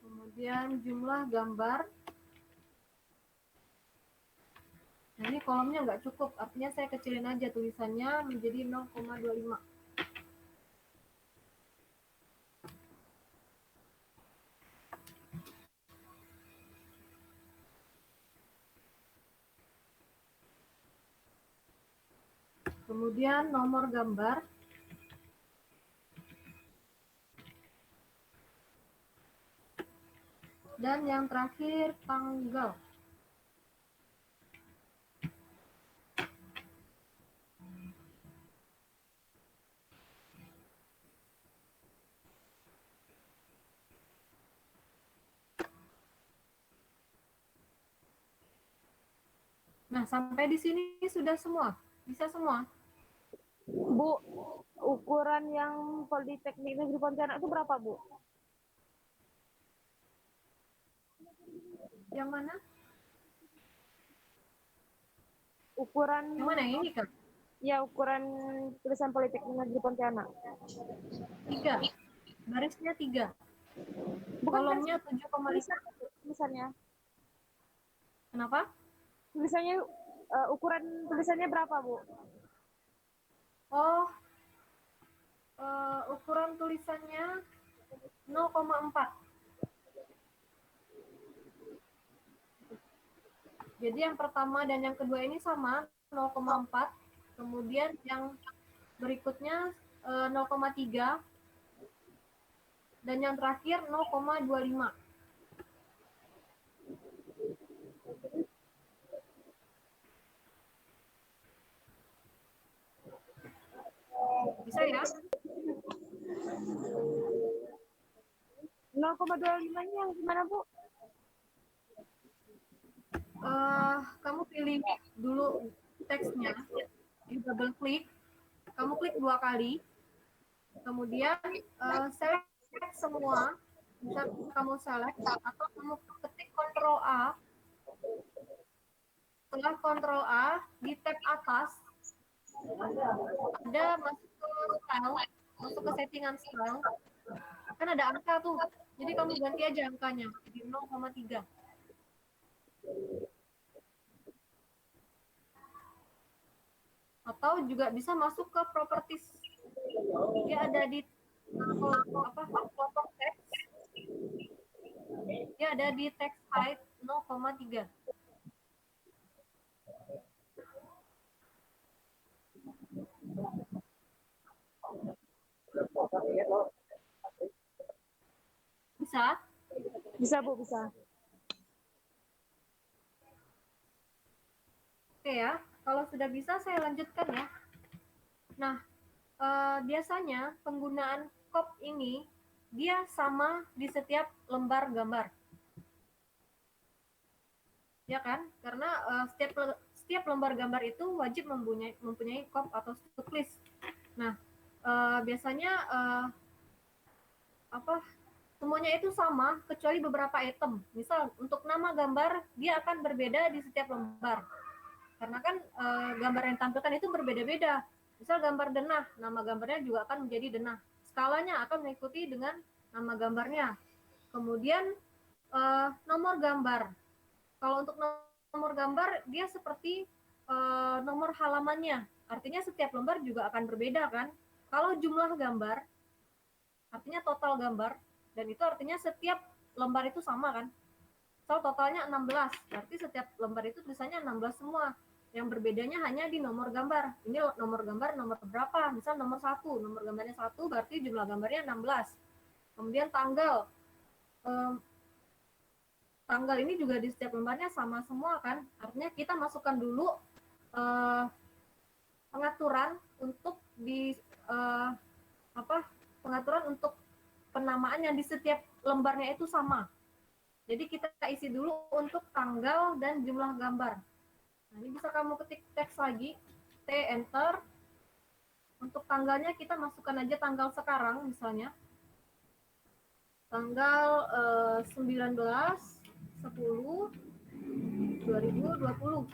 Kemudian jumlah gambar. Nah, ini kolomnya nggak cukup, artinya saya kecilin aja tulisannya menjadi 0,25. Kemudian nomor gambar. Dan yang terakhir tanggal. Nah, sampai di sini sudah semua? Bisa semua?
Bu, ukuran yang Politeknik Negeri Pontianak itu berapa, Bu?
Yang mana?
Ukuran
Yang mana yang ini kan?
ya ukuran tulisan Politeknik Negeri Pontianak.
3. Barisnya 3.
Bukan
Kolomnya 7,5.
tulisannya.
Kenapa?
Tulisannya ukuran tulisannya berapa, Bu?
Oh, ukuran tulisannya 0,4. Jadi yang pertama dan yang kedua ini sama, 0,4. Kemudian yang berikutnya 0,3. Dan yang terakhir 0,25. Bisa ya?
0,25-nya yang gimana, Bu?
Kamu pilih dulu teksnya, di double klik, kamu klik 2 kali, kemudian select semua, bisa kamu select, atau kamu ketik Ctrl A, setelah Ctrl A, di tab atas, ada masuk ke style, masuk ke settingan style, kan ada angka tuh. Jadi kamu ganti aja angkanya jadi 0,3. Atau juga bisa masuk ke properties. Dia ada di kelompok teks. Dia ada di text height 0,3. Bisa?
Bisa Bu, bisa.
Oke ya, kalau sudah bisa saya lanjutkan ya. Nah, biasanya penggunaan crop ini dia sama di setiap lembar gambar. Ya kan? Karena setiap lembar gambar itu wajib mempunyai crop atau stock list. Nah, biasanya semuanya itu sama kecuali beberapa item. Misal untuk nama gambar dia akan berbeda di setiap lembar. Karena kan gambar yang ditampilkan itu berbeda-beda. Misal gambar denah, nama gambarnya juga akan menjadi denah. Skalanya akan mengikuti dengan nama gambarnya. Kemudian nomor gambar. Kalau untuk nomor gambar dia seperti nomor halamannya. Artinya setiap lembar juga akan berbeda kan. Kalau jumlah gambar artinya total gambar, dan itu artinya setiap lembar itu sama kan. So, totalnya 16, berarti setiap lembar itu tulisannya 16 semua. Yang berbedanya hanya di nomor gambar. Ini nomor gambar nomor berapa? Misal nomor 1, nomor gambarnya 1 berarti jumlah gambarnya 16. Kemudian tanggal. Tanggal ini juga di setiap lembarnya sama semua kan. Artinya kita masukkan dulu pengaturan untuk pengaturan untuk penamaan yang di setiap lembarnya itu sama. Jadi kita isi dulu untuk tanggal dan jumlah gambar. Nah, ini bisa kamu ketik teks lagi, T enter. Untuk tanggalnya kita masukkan aja tanggal sekarang misalnya. Tanggal 19/10/2020.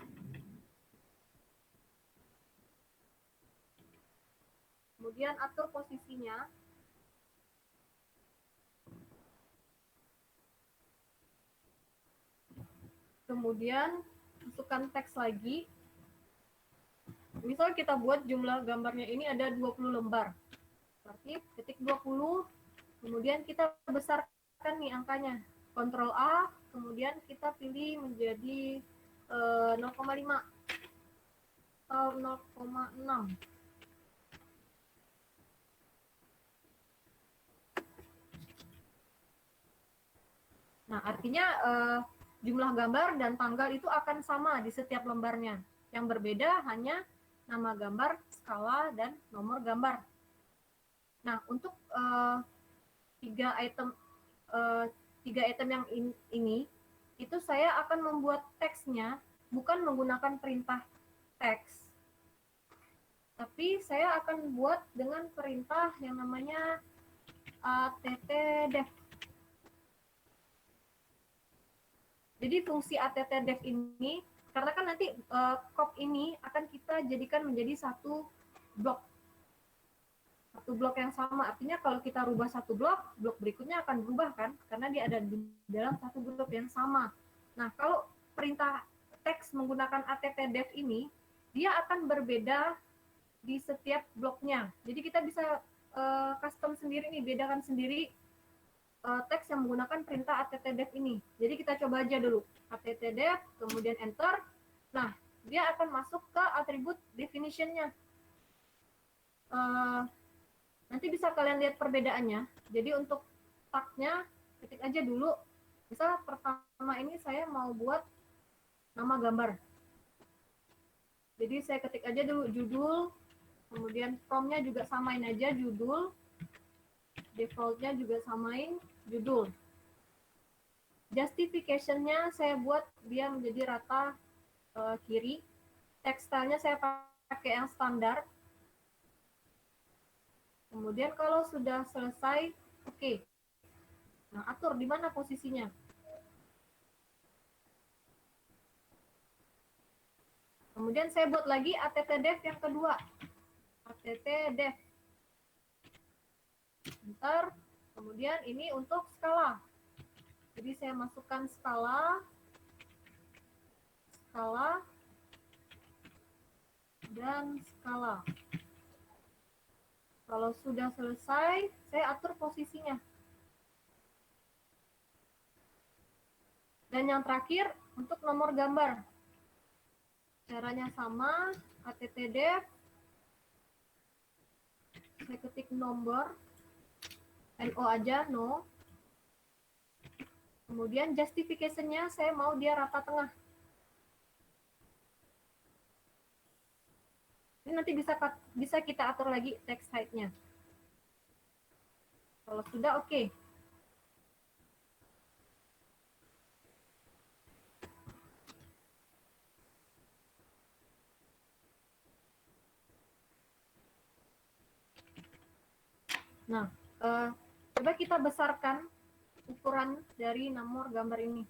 Kemudian atur posisinya. Kemudian masukkan teks lagi. Misal kita buat jumlah gambarnya ini ada 20 lembar. Berarti ketik 20, kemudian kita besarkan nih angkanya. Ctrl A, kemudian kita pilih menjadi 0,5 atau 0,6. Nah, artinya jumlah gambar dan tanggal itu akan sama di setiap lembarnya. Yang berbeda hanya nama gambar, skala, dan nomor gambar. Nah, untuk tiga item yang ini, itu saya akan membuat teksnya bukan menggunakan perintah teks, tapi saya akan buat dengan perintah yang namanya attdef. Jadi fungsi attdef ini, karena kan nanti crop ini akan kita jadikan menjadi satu blok yang sama. Artinya kalau kita rubah satu blok berikutnya akan berubah kan, karena dia ada di dalam satu blok yang sama. Nah, kalau perintah teks menggunakan attdef ini, dia akan berbeda di setiap bloknya. Jadi kita bisa custom sendiri nih, bedakan sendiri teks yang menggunakan perintah attdef ini. Jadi kita coba aja dulu attdef, kemudian enter. Nah, dia akan masuk ke atribut definition-nya. Nanti bisa kalian lihat perbedaannya. Jadi untuk tag-nya ketik aja dulu. Misal pertama ini saya mau buat nama gambar. Jadi saya ketik aja dulu judul, kemudian prompt-nya juga samain aja judul, default-nya juga samain judul. Justification-nya saya buat dia menjadi rata kiri. Text style-nya saya pakai yang standar. Kemudian kalau sudah selesai, oke. Nah, atur di mana posisinya. Kemudian saya buat lagi attdef yang kedua. Attdef. Enter. Kemudian ini untuk skala. Jadi saya masukkan skala, dan skala. Kalau sudah selesai, saya atur posisinya. Dan yang terakhir, untuk nomor gambar. Caranya sama, attdef, saya ketik nomor, no aja, no. Kemudian justification-nya saya mau dia rata tengah. Ini nanti bisa kita atur lagi text height-nya. Kalau sudah, oke. Nah, coba kita besarkan ukuran dari nomor gambar ini.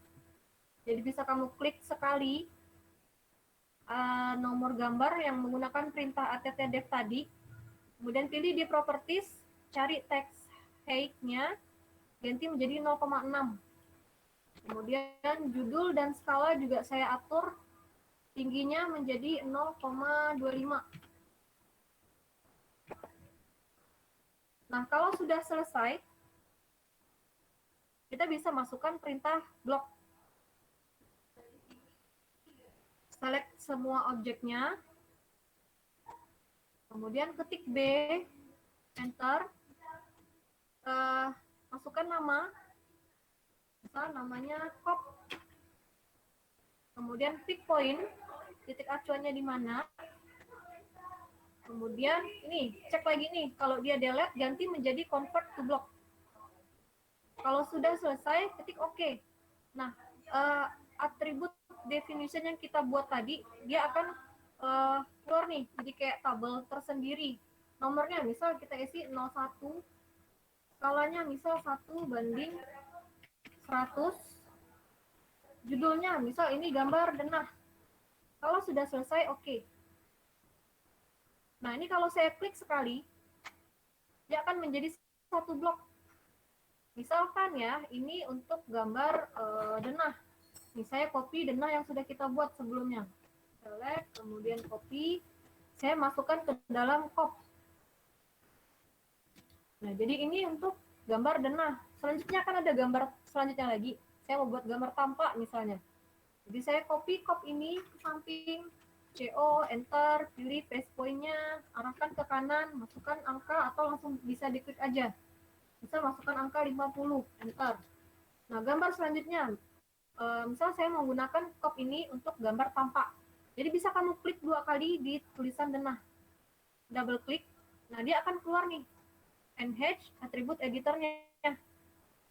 Jadi bisa kamu klik sekali nomor gambar yang menggunakan perintah attdef tadi, kemudian pilih di properties, cari text height-nya, ganti menjadi 0,6. Kemudian judul dan skala juga saya atur tingginya menjadi 0,25. Nah, kalau sudah selesai, kita bisa masukkan perintah blok. Select semua objeknya, kemudian ketik B, enter, masukkan nama, misal namanya cop, kemudian pick point, titik acuannya di mana, kemudian ini cek lagi nih, kalau dia delete ganti menjadi convert to block. Kalau sudah selesai, ketik OK. Nah, atribut definition yang kita buat tadi, dia akan keluar nih, jadi kayak tabel tersendiri. Nomornya misal kita isi 01, skalanya misal 1:100, judulnya misal ini gambar denah. Kalau sudah selesai, oke. Nah, ini kalau saya klik sekali, dia akan menjadi satu blok. Misalkan ya, ini untuk gambar denah. Nih, saya copy denah yang sudah kita buat sebelumnya. Select, kemudian copy. Saya masukkan ke dalam cop. Nah, jadi ini untuk gambar denah. Selanjutnya akan ada gambar selanjutnya lagi. Saya mau buat gambar tampak misalnya. Jadi saya copy cop ini ke samping. CO, enter, pilih paste point-nya, arahkan ke kanan, masukkan angka atau langsung bisa diklik aja. Bisa masukkan angka 50, enter. Nah, gambar selanjutnya. Misal saya menggunakan cop ini untuk gambar tampak. Jadi bisa kamu klik 2 kali di tulisan denah. Double klik. Nah, dia akan keluar nih. NH, atribut editornya.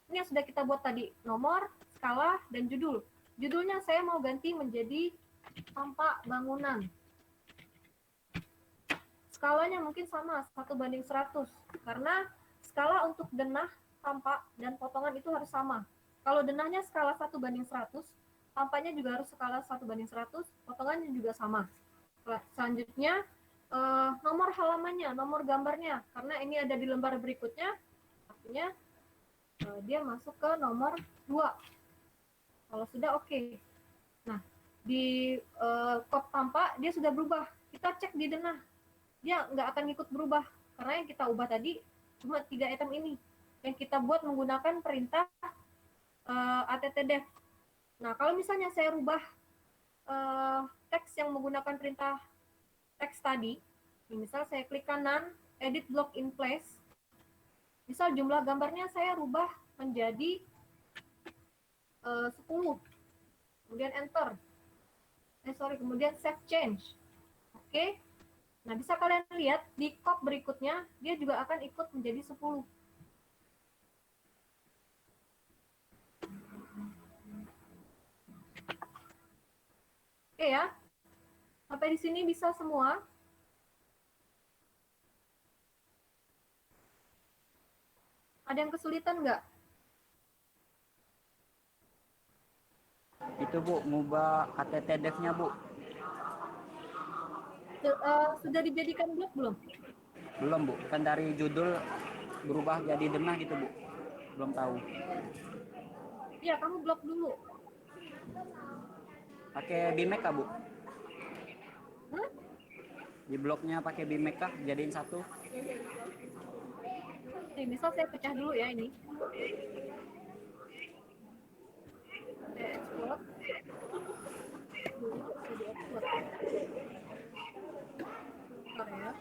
Ini yang sudah kita buat tadi. Nomor, skala, dan judul. Judulnya saya mau ganti menjadi tampak bangunan. Skalanya mungkin sama, 1:100. Karena skala untuk denah, tampak, dan potongan itu harus sama. Kalau denahnya skala 1:100, tampaknya juga harus skala 1:100, potongannya juga sama. Selanjutnya, nomor halamannya, nomor gambarnya. Karena ini ada di lembar berikutnya, artinya dia masuk ke nomor 2. Kalau sudah, oke. Nah, di cop tampak, dia sudah berubah. Kita cek di denah. Dia nggak akan ikut berubah. Karena yang kita ubah tadi cuma 3 item ini. Yang kita buat menggunakan perintah attdef. Nah, kalau misalnya saya rubah teks yang menggunakan perintah teks tadi, misal saya klik kanan, edit block in place, misal jumlah gambarnya saya rubah menjadi 10, kemudian enter, kemudian save change. Oke. Nah, bisa kalian lihat di cop berikutnya, dia juga akan ikut menjadi 10. Oke ya, sampai di sini bisa semua. Ada yang kesulitan nggak?
Itu Bu, ngubah attdef-nya Bu.
Sudah dijadikan blok belum?
Belum Bu, kan dari judul berubah jadi denah gitu Bu? Belum tahu.
Iya, kamu blok dulu.
Pakai Bimek kah Bu?
Hmm?
Di bloknya pakai Bimek kah? Jadiin satu?
Nih, misal saya pecah dulu ya ini. Saya export. Dulu saya di export. Bentar ya.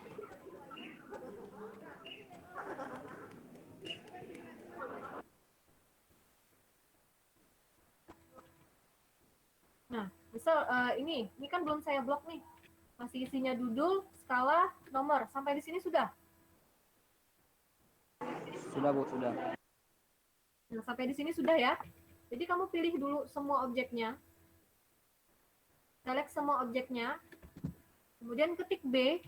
Nah, misal ini kan belum saya blok nih. Masih isinya dudul, skala, nomor. Sampai di sini sudah.
Sudah Bu, sudah.
Nah, sampai di sini sudah ya. Jadi kamu pilih dulu semua objeknya. Select semua objeknya. Kemudian ketik B.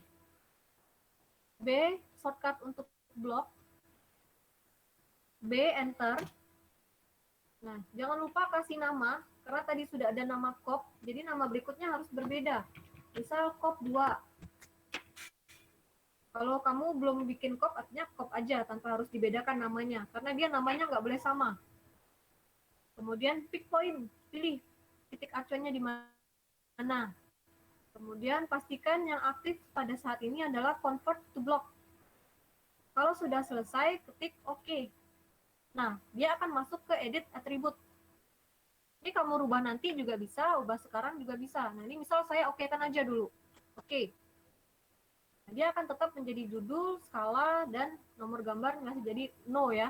B shortcut untuk blok. B enter. Nah, jangan lupa kasih nama karena tadi sudah ada nama kop. Jadi nama berikutnya harus berbeda. Misal kop 2. Kalau kamu belum bikin kop, artinya kop aja tanpa harus dibedakan namanya. Karena dia namanya nggak boleh sama. Kemudian pick point, pilih titik acuannya di mana. Kemudian pastikan yang aktif pada saat ini adalah convert to block. Kalau sudah selesai, ketik OK. Nah, dia akan masuk ke edit atribut. Ini kamu rubah nanti juga bisa, ubah sekarang juga bisa. Nah, ini misal saya OK-kan aja dulu. Oke. Nah, dia akan tetap menjadi judul, skala, dan nomor gambar masih jadi no ya.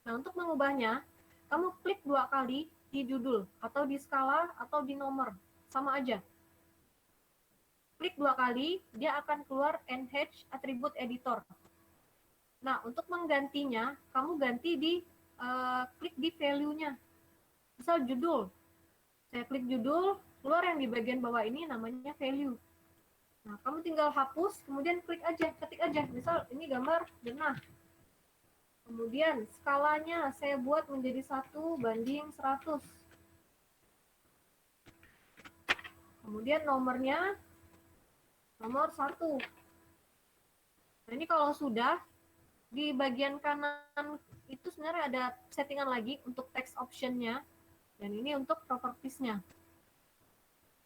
Nah, untuk mengubahnya, kamu klik 2 kali di judul, atau di skala, atau di nomor. Sama aja. Klik 2 kali, dia akan keluar NH Attribute Editor. Nah, untuk menggantinya, kamu ganti di klik di value-nya. Misal judul. Saya klik judul, keluar yang di bagian bawah ini namanya value. Nah, kamu tinggal hapus, kemudian klik aja, ketik aja. Misal ini gambar denah. Kemudian skalanya saya buat menjadi 1:100. Kemudian nomornya nomor 1. Nah, ini kalau sudah, di bagian kanan itu sebenarnya ada settingan lagi untuk text option-nya. Dan ini untuk properties-nya.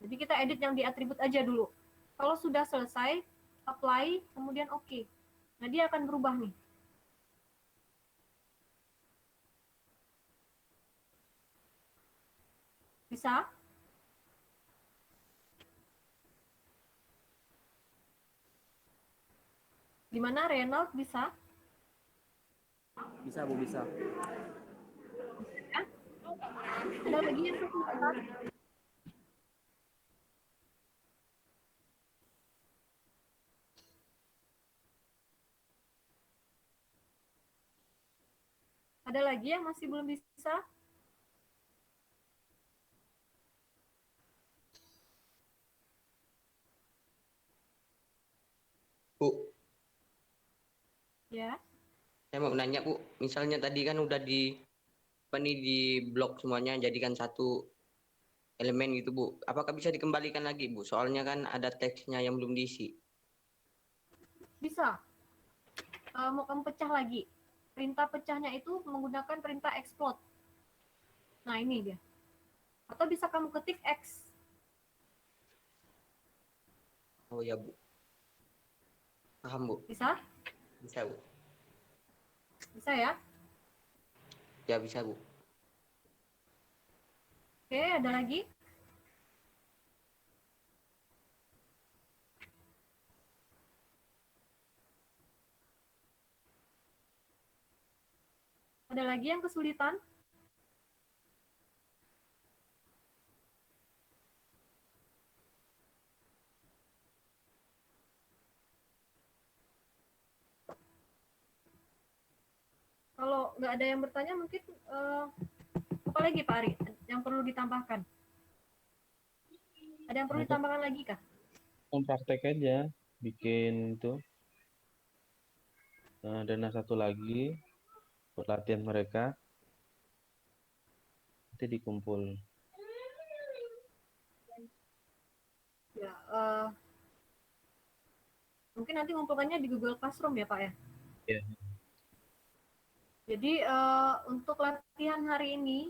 Jadi kita edit yang di atribut aja dulu. Kalau sudah selesai, apply, kemudian OK. Nah, dia akan berubah nih. Bisa? Gimana, Reynolds? Bisa?
Bisa Bu, bisa.
Ya? Ada lagi yang kesulitan? Ada lagi yang masih belum bisa?
Bu,
Ya.
saya mau nanya Bu, misalnya tadi kan udah di apa nih di blok semuanya jadikan satu elemen gitu Bu. Apakah bisa dikembalikan lagi Bu? Soalnya kan ada teksnya yang belum diisi.
Bisa. Mau kamu pecah lagi. Perintah pecahnya itu menggunakan perintah explode. Nah, ini dia. Atau bisa kamu ketik X.
Oh ya Bu. Paham Bu?
Bisa?
Bisa Bu.
Bisa ya?
Ya bisa Bu.
Oke, ada lagi? Ada lagi yang kesulitan? Kalau nggak ada yang bertanya, mungkin apa lagi Pak Ari yang perlu ditambahkan? Ada yang perlu ditambahkan lagi kah?
Praktek aja, bikin itu. Dana satu lagi buat latihan mereka. Nanti dikumpul.
Ya, mungkin nanti ngumpulkannya di Google Classroom ya Pak ya?
Ya.
Jadi untuk latihan hari ini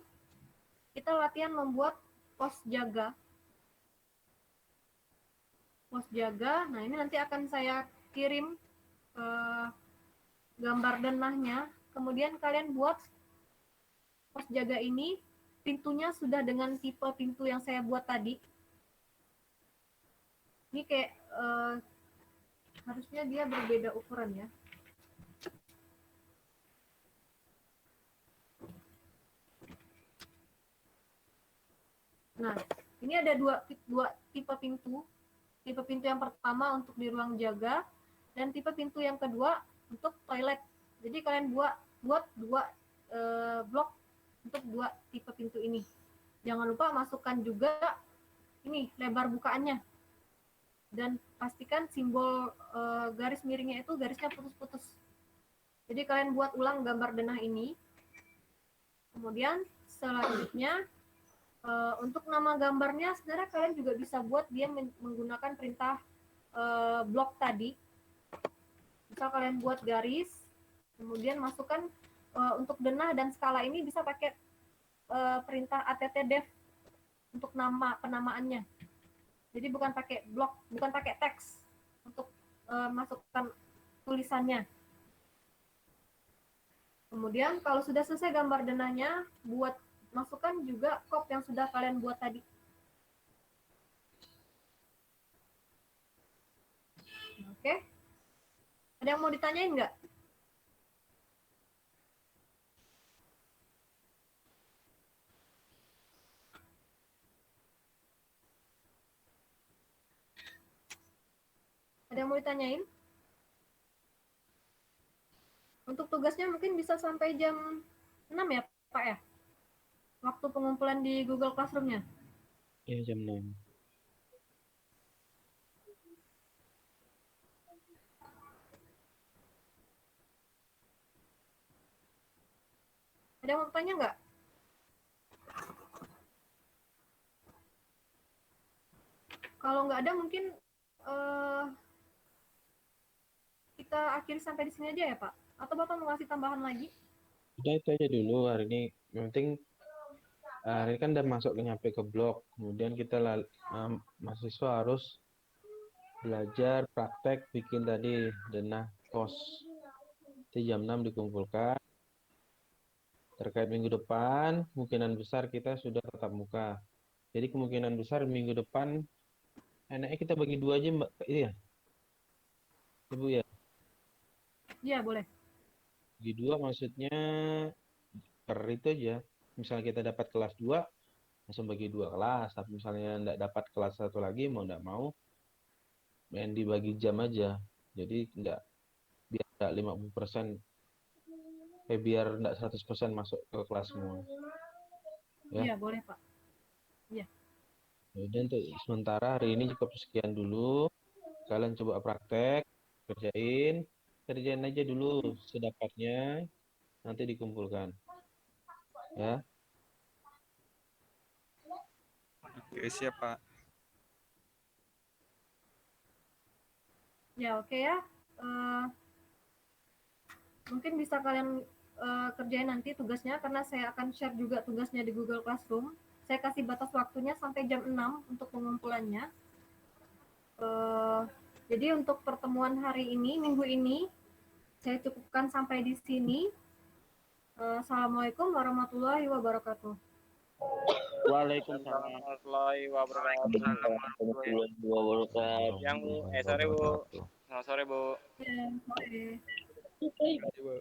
kita latihan membuat pos jaga. Pos jaga. Nah, ini nanti akan saya kirim gambar denahnya. Kemudian kalian buat pos jaga ini, pintunya sudah dengan tipe pintu yang saya buat tadi. Ini kayak harusnya dia berbeda ukuran ya. Nah, ini ada dua tipe pintu. Tipe pintu yang pertama untuk di ruang jaga dan tipe pintu yang kedua untuk toilet. Jadi kalian buat dua blok untuk dua tipe pintu ini. Jangan lupa masukkan juga ini lebar bukaannya. Dan pastikan simbol garis miringnya itu garisnya putus-putus. Jadi kalian buat ulang gambar denah ini. Kemudian selanjutnya untuk nama gambarnya sebenarnya kalian juga bisa buat dia menggunakan perintah blok tadi. Misal kalian buat garis, kemudian masukkan untuk denah dan skala ini bisa pakai perintah attdef untuk nama penamaannya. Jadi bukan pakai blok, bukan pakai teks untuk masukkan tulisannya. Kemudian kalau sudah selesai gambar denahnya, masukkan juga kop yang sudah kalian buat tadi. Oke. Ada yang mau ditanyain nggak? Ada yang mau ditanyain? Untuk tugasnya mungkin bisa sampai jam 6 ya, Pak ya? Waktu pengumpulan di Google Classroom-nya.
Iya, jam 6.
Ada yang mau tanya nggak? Kalau nggak ada mungkin kita akhiri sampai di sini aja ya, Pak? Atau Bapak mau ngasih tambahan lagi?
Udah itu aja dulu hari ini. Yang penting hari ini kan udah masuk nyampe ke blok. Kemudian kita mahasiswa harus belajar praktek bikin tadi denah kos. Nanti jam 6 dikumpulkan. Terkait minggu depan, kemungkinan besar kita sudah tatap muka. Jadi kemungkinan besar minggu depan enaknya kita bagi dua aja, Mbak. Iya. Ibu ya.
Iya, boleh.
Bagi dua maksudnya per itu aja. Misalnya kita dapat kelas 2, langsung bagi 2 kelas. Tapi misalnya enggak dapat kelas 1 lagi, mau enggak mau, main dibagi jam aja. Jadi enggak, biar enggak 50%, biar enggak 100% masuk ke kelas semua. Ya.
Iya, boleh, Pak. Iya.
Jadi untuk sementara hari ini cukup sekian dulu. Kalian coba praktek, kerjain aja dulu sedapatnya, nanti dikumpulkan. Ya.
Oke, siap, Pak.
Ya, oke ya. Mungkin bisa kalian kerjain nanti tugasnya, karena saya akan share juga tugasnya di Google Classroom. Saya kasih batas waktunya sampai jam 6 untuk pengumpulannya. Jadi untuk pertemuan hari ini, minggu ini, saya cukupkan sampai di sini. Assalamualaikum warahmatullahi wabarakatuh.
Waalaikumsalam
warahmatullahi wabarakatuh.
warahmatullahi wabarakatuh.
Yang sore Bu. Selamat sore Bu.
Ya, boleh.
Coba.